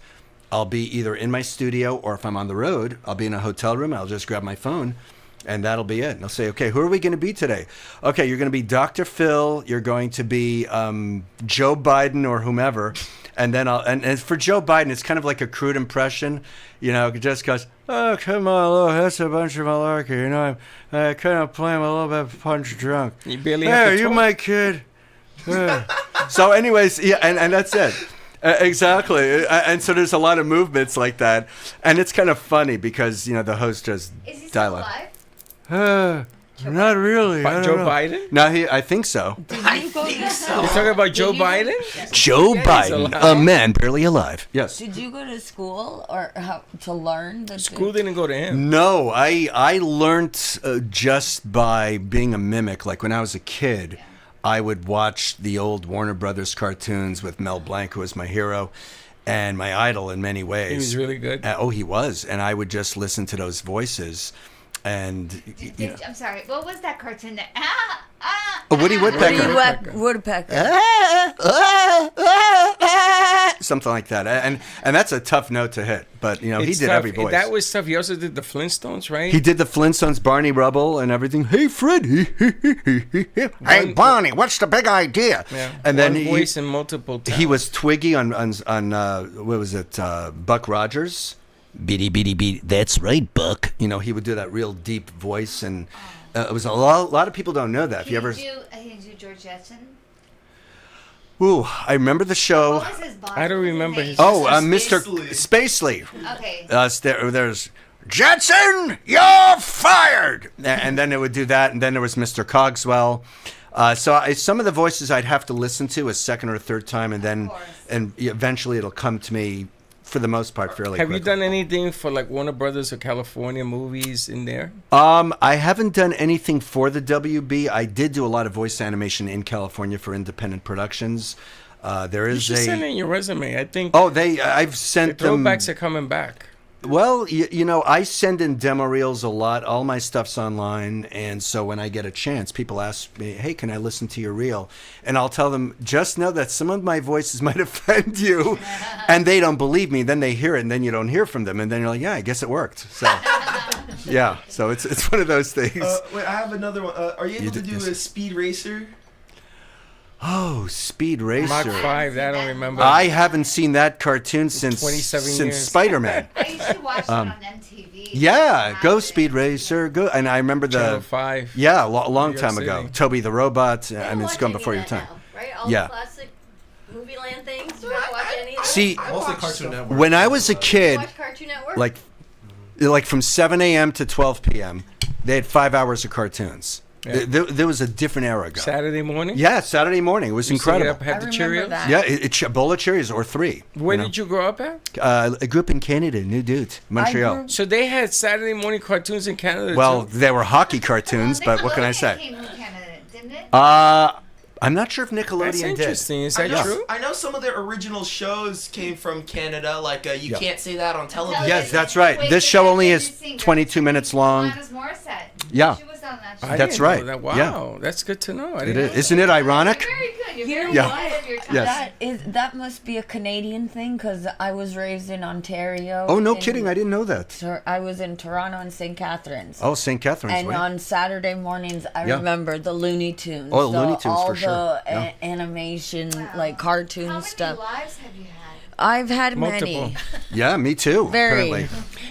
I'll be either in my studio or if I'm on the road, I'll be in a hotel room. I'll just grab my phone. And that'll be it. And I'll say, okay, who are we going to be today? Okay, you're going to be Dr. Phil. You're going to be Joe Biden or whomever. And then and for Joe Biden, it's kind of like a crude impression. It just goes, oh, come on, that's a bunch of malarkey. I kind of play him a little bit punch drunk. You barely have Hey, to you talk. my kid. So anyways, yeah, and that's it. Exactly. And so there's a lot of movements like that. And it's kind of funny because, the host just Is he still dialogue. alive? Not really. I don't Joe know. Biden? No, I think so. I think so. You're talking about Joe Biden? Joe Yeah, he's Biden, alive. a man barely alive. Yes. Did you go to school or to learn? School didn't go to him. No, I learned just by being a mimic. Like when I was a kid, I would watch the old Warner Brothers cartoons with Mel Blanc, who was my hero and my idol in many ways. He was really good. He was. And I would just listen to those voices. And I'm sorry. What was that cartoon? Woody Woodpecker. Woodpecker. Something like that. And that's a tough note to hit. But, he It's did tough. every voice. That was tough. He also did the Flintstones, right? He did the Flintstones, Barney Rubble, and everything. Hey, Fred. Hey, Barney, what's the big idea? Yeah. And then One voice and multiple he was Twiggy on what was it, Buck Rogers. Bitty, bitty, bitty. That's right, Buck. You know, he would do that real deep voice, and it was a lot of people don't know that. If you ever, Can you do George Jetson? ooh, I remember the show. What was his boss? I don't remember his. Oh, Mr. Spacely. Okay. There's Jetson, you're fired, and then it would do that, and then there was Mr. Cogswell. Some of the voices I'd have to listen to a second or a third time, and eventually it'll come to me, for the most part, fairly Have quickly. you done anything for like Warner Brothers or California movies in there? I haven't done anything for the WB. I did do a lot of voice animation in California for independent productions. There You is should send in your resume. I think. Oh, I've sent the them. throwbacks are coming back. Well, you know, I send in demo reels a lot. All my stuff's online, and so when I get a chance, people ask me, "Hey, can I listen to your reel?" And I'll tell them, "Just know that some of my voices might offend you," and they don't believe me. Then they hear it, and then you don't hear from them, and then you're like, "Yeah, I guess it worked." So, yeah, so it's one of those things. Wait, I have another one. Are you able to do a Speed Racer? Oh, Speed Racer. Mach 5, I don't remember. I haven't seen that cartoon since 27 years. Spider-Man. I used to watch it on MTV. Yeah, go Speed Racer, go. And I remember the Channel 5. Yeah, a long New York time ago. City. Toby the Robot. I mean, it's gone before your time. Right? All Yeah. the classic movie land things. Do you ever watch any of them? See, Mostly Cartoon Network. when I was a kid, Watch Cartoon Network? like from 7 a.m. to 12 p.m., they had 5 hours of cartoons. Yeah. There was a different era ago. Saturday morning? Yeah, Saturday morning. It was You used to get incredible. up, have the Cheerios? Yeah, a bowl of Cheerios or 3. Where did you grow up at? I grew up in Canada, New Dude, Montreal. So they had Saturday morning cartoons in Canada Well, too? they were hockey cartoons, but what can I say? Came from Canada, didn't it? I'm not sure if Nickelodeon That's did. interesting. Is that true? I know some of their original shows came from Canada, like You Yeah. Can't Say That on Television. Yes, that's right. This show only is 22 minutes long. Alanis Morissette. Yeah. She was on that show. I That's didn't know right. that. Wow, Yeah. that's good to know. I It didn't is. know Isn't it ironic? Very good. You're You know very Yeah. ahead of your time. Yes. That must be a Canadian thing because I was raised in Ontario. Oh, no in- kidding. I didn't know that. I was in Toronto and St. Catharines. Oh, St. Catharines, And right? on Saturday mornings, I Yeah. remember the Looney Tunes. Oh, Looney Tunes all for sure. the Yeah. animation, like cartoon How many stuff. lives have you had? I've had Multiple. many. Yeah, me too. Very. Apparently.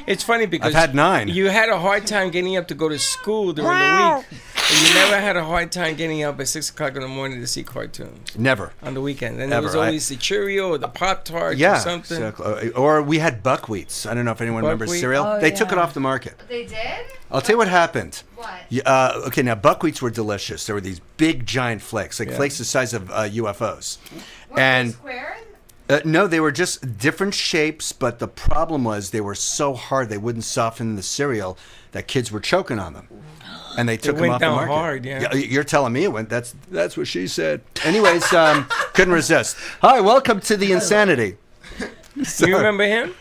It's funny because I've had 9. You had a hard time getting up to go to school during the week, and you never had a hard time getting up at 6 o'clock in the morning to see cartoons Never. on the weekend. And Ever. it was always the Cheerio or the Pop Tart Yeah. or something. So, or we had buckwheats. I don't know if anyone remembers Buckwheat? cereal. Oh, They took it yeah. off the market. They did? I'll tell you what happened. What? Okay, now buckwheats were delicious. There were these big, giant flakes, like Yeah. flakes the size of UFOs. Were And they square? no, they were just different shapes, but the problem was they were so hard they wouldn't soften the cereal that kids were choking on them. And they took them went off the down market. hard, yeah. You're telling me it went. That's what she said. Anyways, couldn't resist. Hi, welcome to the insanity. Do you remember him?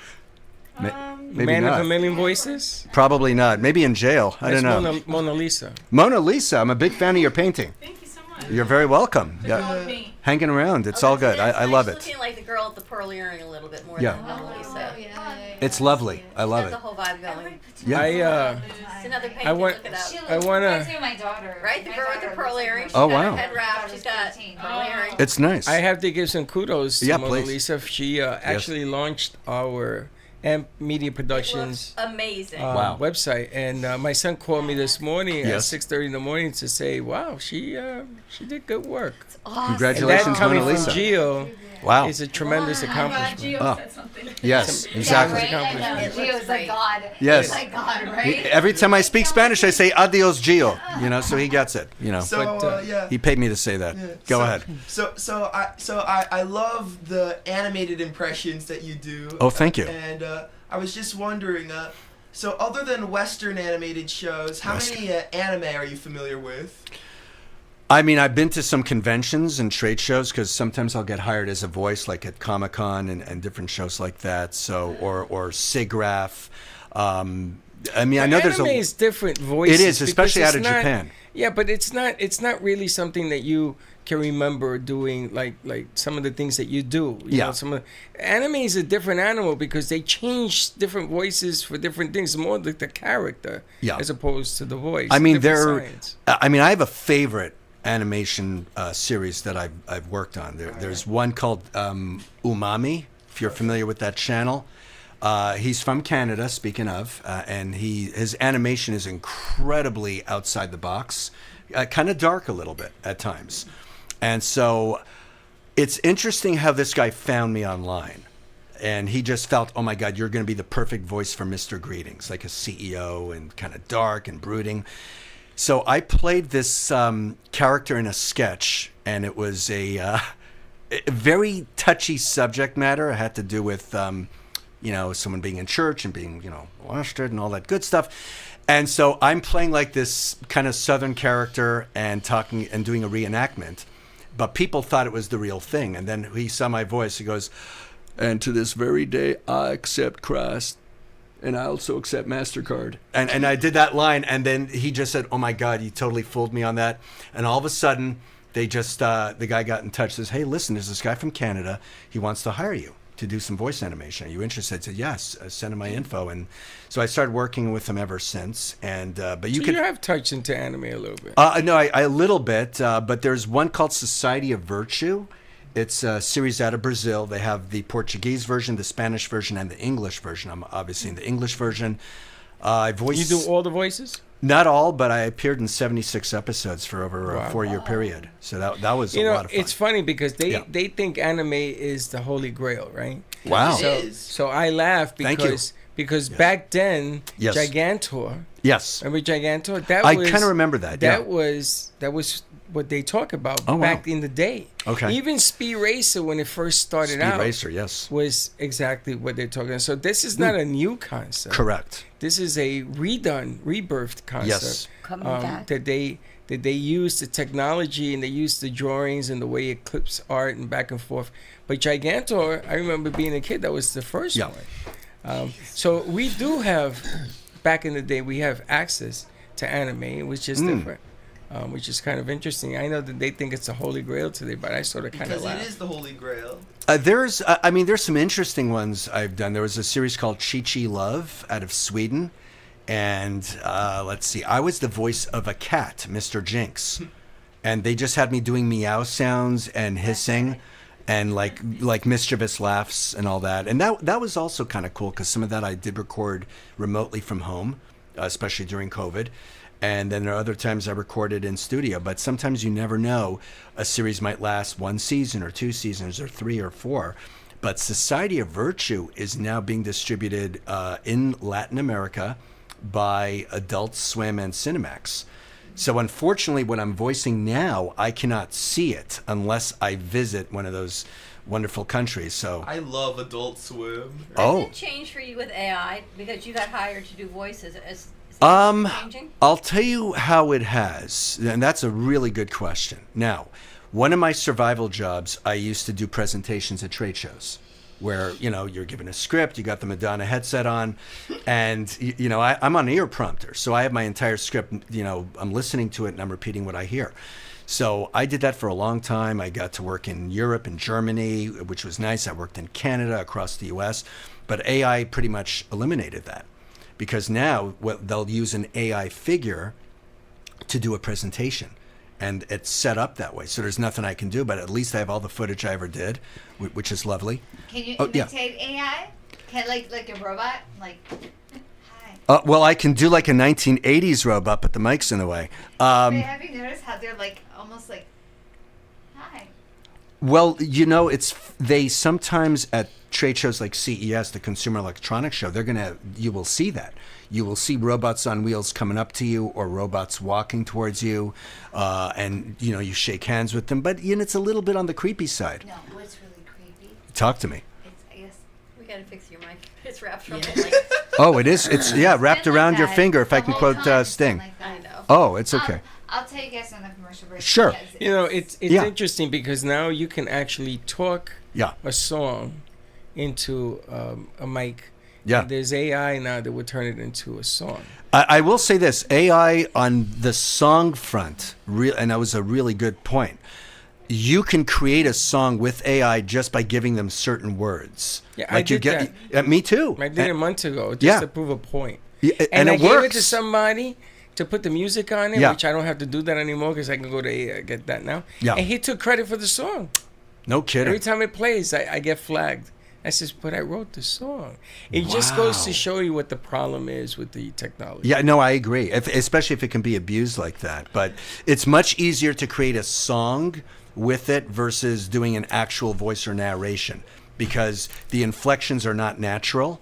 Maybe Man not. of a Million Voices? Probably not. Maybe in jail. I don't That's know. Mona Lisa. Mona Lisa, I'm a big fan of your painting. Thank you so much. You're very welcome. Told me. Hanging around. It's all good. I love it. Looking like the girl with the pearl earring a little bit more Yeah. than Mona Lisa. It's lovely. I love Got the it. whole vibe going. Yeah. It's another painting. I want- Look it up. I wanna- Reminds me of my daughter. Right, the girl with the pearl earring. She's Oh, got wow. her head wrapped. She's got pearl earring. It's nice. I have to give some kudos to Yeah, Mona please. Lisa. She actually launched our Amp Media Productions Amazing. website, and my son called me this morning at Yes. 6:30 in the morning to say, "Wow, she did good work." Congratulations, and that coming Mona from Lisa. Gio Wow. is a tremendous accomplishment. Oh. Yes, exactly. Gio's like God. Yes. He's like God, right? Every time I speak Spanish, I say adios, Gio. So he gets it. So, yeah. He paid me to say that. Yeah. Go So- ahead. So I love the animated impressions that you do. Oh, thank you. And I was just wondering, so other than Western animated shows, how many anime are you familiar with? I mean, I've been to some conventions and trade shows because sometimes I'll get hired as a voice, like at Comic-Con and different shows like that. So, or SIGGRAPH. I mean, I know there's anime is different voices. It is, because especially it's out of not- Japan. Yeah, but it's not really something that you can remember doing, like some of the things that you do. You Yeah. know, some of anime is a different animal because they change different voices for different things. More like the character, Yeah. as opposed to the voice. I mean, Different there. science. I mean, I have a favorite animation series that I've worked on. There's one called Umami. If you're familiar with that channel, He's from Canada, speaking of, and his animation is incredibly outside the box, kind of dark a little bit at times. And so it's interesting how this guy found me online. And he just felt, oh my God, you're going to be the perfect voice for Mr. Greetings, like a CEO and kind of dark and brooding. So I played this character in a sketch, and it was a very touchy subject matter. It had to do with, someone being in church and being, molested and all that good stuff. And so I'm playing like this kind of Southern character and talking and doing a reenactment. But people thought it was the real thing. And then he saw my voice. He goes, and to this very day, I accept Christ, and I also accept MasterCard. And I did that line, and then he just said, oh, my God, you totally fooled me on that. And all of a sudden, they just, the guy got in touch, says, hey, listen, there's this guy from Canada. He wants to hire you to do some voice animation. Are you interested? I said, yes, send him my info. And so I started working with him ever since. And but you you have touched into anime a little bit. No, I a little bit. But there's one called Society of Virtue. It's a series out of Brazil. They have the Portuguese version, the Spanish version, and the English version. I'm obviously in the English version. I voiced. You do all the voices? Not all, but I appeared in 76 episodes for over a 4-year period. So that was a lot of fun. It's funny because they think anime is the holy grail, right? Wow. So I laugh because back then, Yes. Gigantor. Yes. Remember Gigantor? I kind of remember that. That was what they talk about back in the day. Okay. Even Speed Racer, when it first started out, Speed Racer, yes, was exactly what they're talking about. So this is not a new concept. Correct. This is a rebirthed concept. Yes. Coming back. That they use the technology and they use the drawings and the way it clips art and back and forth. But Gigantor, I remember being a kid, that was the first one. So we do have, back in the day, we have access to anime. It was just different. Which is kind of interesting. I know that they think it's a holy grail today, but I sort of kind of laugh. Because it is the holy grail. There's some interesting ones I've done. There was a series called Chi Chi Love out of Sweden. And let's see, I was the voice of a cat, Mr. Jinx. And they just had me doing meow sounds and hissing and like mischievous laughs and all that. And that was also kind of cool because some of that I did record remotely from home, especially during COVID. And then there are other times I recorded in studio, but sometimes you never know. A series might last 1 season or 2 seasons or 3 or 4. But Society of Virtue is now being distributed in Latin America by Adult Swim and Cinemax. So unfortunately, what I'm voicing now, I cannot see it unless I visit one of those wonderful countries. So I love Adult Swim. Has it changed for you with AI because you got hired to do voices? Changing? I'll tell you how it has, and that's a really good question. Now, one of my survival jobs, I used to do presentations at trade shows where, you're given a script, you got the Madonna headset on, and, I'm on ear prompter, so I have my entire script, I'm listening to it and I'm repeating what I hear. So I did that for a long time. I got to work in Europe and Germany, which was nice. I worked in Canada, across the US, but AI pretty much eliminated that. Because now they'll use an AI figure to do a presentation, and it's set up that way. So there's nothing I can do, but at least I have all the footage I ever did, which is lovely. Can you imitate AI? Can like a robot? Like, hi. Well, I can do like a 1980s robot, but the mic's in the way. Have you noticed how they're like almost like, hi? Well, they sometimes at trade shows like CES, the Consumer Electronics Show, you will see that. You will see robots on wheels coming up to you or robots walking towards you, and you shake hands with them. But it's a little bit on the creepy side. No, what's really creepy? Talk to me. I guess we gotta fix your mic. It's wrapped around my mic. Oh, it is. It's wrapped around your finger. If I can quote Sting. like that. I know. Oh, it's okay. I'll tell you guys on the commercial break. Sure. It's interesting because now you can actually talk a song into a mic. Yeah. And there's AI now that would turn it into a song. I will say this, AI on the song front, and that was a really good point. You can create a song with AI just by giving them certain words. Yeah, I did that. Me too. I did it a month ago just to prove a point. Yeah, and I it gave works. it to somebody to put the music on it, Yeah. which I don't have to do that anymore because I can go to AI, get that now. Yeah. And he took credit for the song. No kidding. Every time it plays, I get flagged I says, but I wrote the song. It just goes to show you what the problem is with the technology. Yeah, no, I agree. Especially if it can be abused like that. But it's much easier to create a song with it versus doing an actual voice or narration, because the inflections are not natural.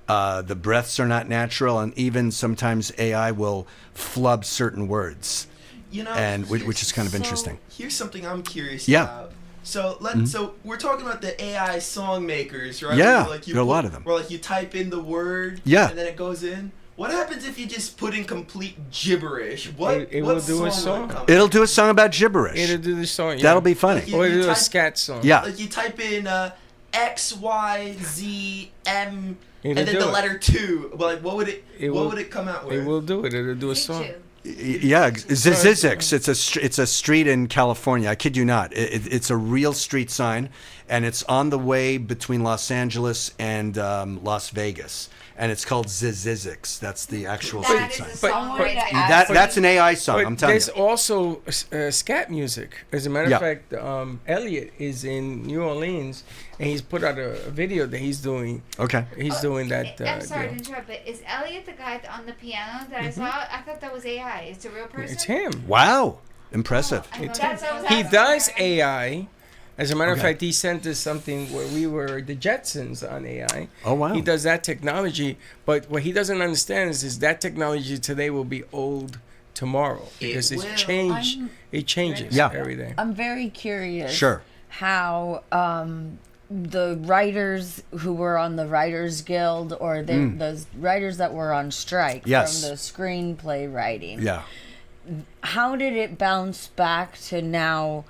The breaths are not natural, and even sometimes AI will flub certain words. Which is kind of interesting. Here's something I'm curious Yeah. about. So so we're talking about the AI song makers, right? Yeah, Where, there are a lot of them. Where like you type in the word, Yeah. and then it goes in. What happens if you just put in complete gibberish? What It what will do a song. will come It'll do a song about gibberish. It'll do the song. Yeah. That'll be funny. Like, Or it'll do a type- scat song. Yeah. Like you type in X Y Z M It'll and then do the it. letter 2. Like what would it? It what will- would it come out with? It will do it. It'll do a song. Yeah, Zizix. It's a street in California. I kid you not. It's a real street sign, and it's on the way between Los Angeles and Las Vegas. And it's called Zizix. That's the actual That street is sign. a song right there. That's an AI song. But I'm telling there's you. also scat music. As a matter Yeah. of fact, Elliot is in New Orleans, and he's put out a video that he's doing. Okay. He's doing that. I'm sorry deal. to interrupt, but is Elliot the guy on the piano that I saw? I thought that was AI. It's a real person. It's him. Wow, impressive. It's That's him. what I was He asking. does AI. As a matter of Okay. fact, he sent us something where we were the Jetsons on AI. Oh, wow. He does that technology, but what he doesn't understand is that technology today will be old tomorrow because will. it changes Yeah. every day. I'm very curious. Sure. How the writers who were on the Writers Guild or those writers that were on strike Yes. from the screenplay writing. Yeah. How did it bounce back to now?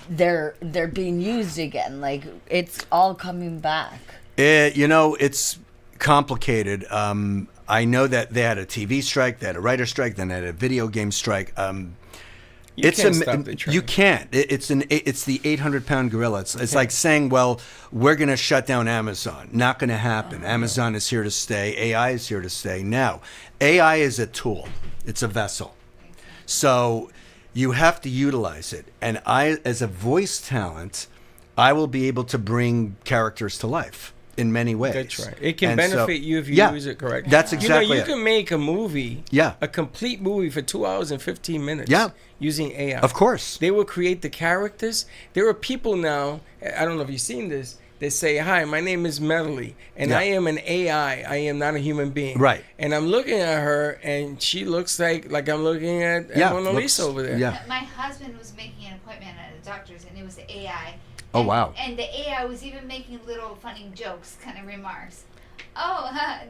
They're being used again. Like it's all coming back. It's complicated. I know that they had a TV strike, they had a writer strike, then they had a video game strike. You can't stop the train. You can't. It's the 800-pound gorilla. It's like saying, well, we're going to shut down Amazon. Not going to happen. Amazon is here to stay. AI is here to stay. Now, AI is a tool. It's a vessel. So you have to utilize it. And I, as a voice talent, I will be able to bring characters to life in many ways. That's right. It can And benefit so- you if you yeah, use it correctly. That's exactly You it. can make a movie, Yeah. a complete movie for 2 hours and 15 minutes Yeah. using AI. Of course. They will create the characters. There are people now, I don't know if you've seen this, they say, hi, my name is Melody, and Yeah. I am an AI. I am not a human being. Right. And I'm looking at her, and she looks like I'm looking at Yeah, Mona looks- Lisa over there. yeah. My husband was making an appointment at a doctor's, and it was the AI. Oh, And- wow. And the AI was even making little funny jokes, kind of remarks. Oh, okay,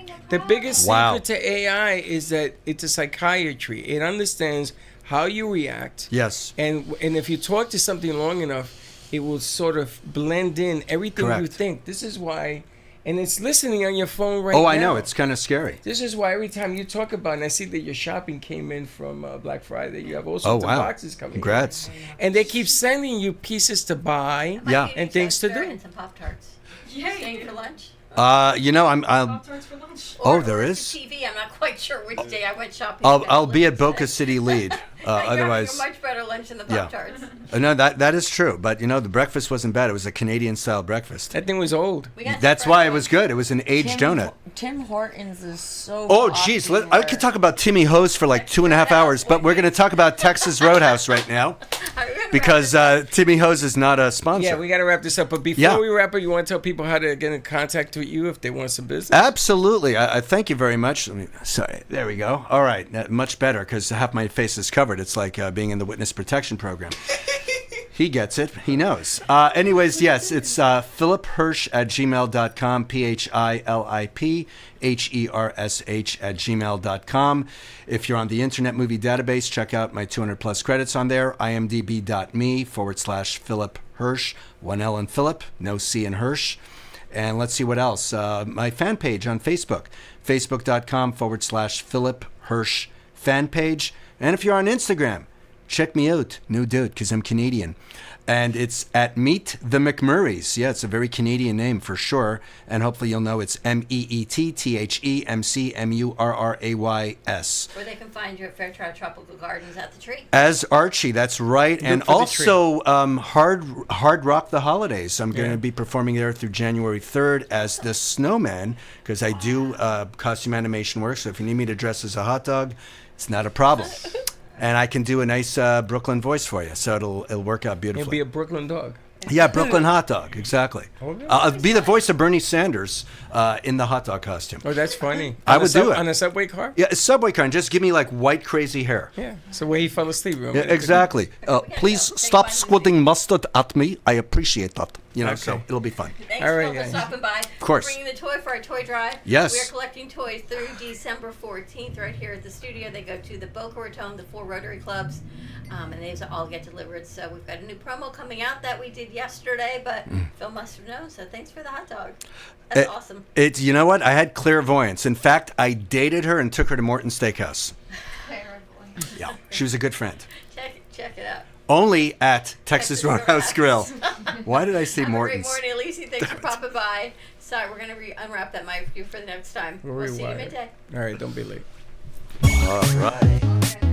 no problem. The biggest Wow. secret to AI is that it's a psychiatry. It understands how you react. Yes. And if you talk to something long enough, it will sort of blend in everything you Correct. think. This is why, and it's listening on your phone right now. Oh, I know. It's kind of scary. This is why every time you talk about, and I see that your shopping came in from Black Friday, you have all sorts Oh, of wow. boxes coming Congrats. in. And they keep sending you pieces to buy Yeah. and things to do. And some Pop-Tarts. Staying for lunch? I'm. Pop-Tarts for lunch. Oh, there Or is. TV. I'm not quite sure which day I went shopping. I'll be at Boca City Lead. I got Otherwise, a much better lunch than the Yeah. Pop-Tarts. No, that is true. But the breakfast wasn't bad. It was a Canadian style breakfast. That thing was old. That's why it was good. It was an aged donut. Tim Hortons is so. Oh, jeez. I could talk about Timmy Hose for like 2.5 hours, but we're going to talk about Texas Roadhouse right now because Timmy Hose is not a sponsor. Yeah, we got to wrap this up. But before Yeah. we wrap up, you want to tell people how to get in contact with you if they want some business? Absolutely. I thank you very much. Sorry, there we go. All right, much better because half my face is covered. It's like being in the witness protection program. He gets it. He knows. Anyways, yes, it's PhilipHersh@gmail.com, PhilipHersh@gmail.com. If you're on the Internet Movie Database, check out my 200 plus credits on there, imdb.me/Philip Hersh, 1 L in Philip, no C in Hersh. And let's see what else. My fan page on Facebook, facebook.com/Philip Hersh fan page. And if you're on Instagram, check me out, no doubt, because I'm Canadian. And it's at Meet the McMurrays. Yeah, it's a very Canadian name for sure. And hopefully you'll know it's MEETTHEMCMURRAYS. Or they can find you at Fairchild Tropical Gardens at the Tree. As Archie, that's right. And for the also Hard Rock the Holidays. I'm going to be performing there through January 3rd as the Snowman, because I do costume animation work. So if you need me to dress as a hot dog, it's not a problem. And I can do a nice Brooklyn voice for you, so it'll work out beautifully. It'll be a Brooklyn dog. Yeah, Brooklyn hot dog, exactly. Okay. I'll be the voice of Bernie Sanders in the hot dog costume. Oh, that's funny. I would do it. On a subway car? Yeah, a subway car, and just give me like white crazy hair. Yeah, it's the way he fell asleep. Yeah, exactly. Please stop squirting mustard at me. I appreciate that. You know, so it'll be fun. Thanks for stopping by. Of course. Bringing the toy for our toy drive. Yes. We are collecting toys through December 14th right here at the studio. They go to the Boca Raton, the 4 Rotary Clubs, and these all get delivered. So we've got a new promo coming out that we did yesterday, but Phil must have known. So thanks for the hot dog. That's awesome. It's, you know what? I had clairvoyance. In fact, I dated her and took her to Morton's Steakhouse. Clairvoyance. Yeah, she was a good friend. Check it out. Only at Texas Roadhouse Grill. Why did I say Morton's? Great morning, Elise. Thanks for popping by. Sorry, we're going to unwrap that mic for you for the next time. We'll see you midday. All right, don't be late. All right.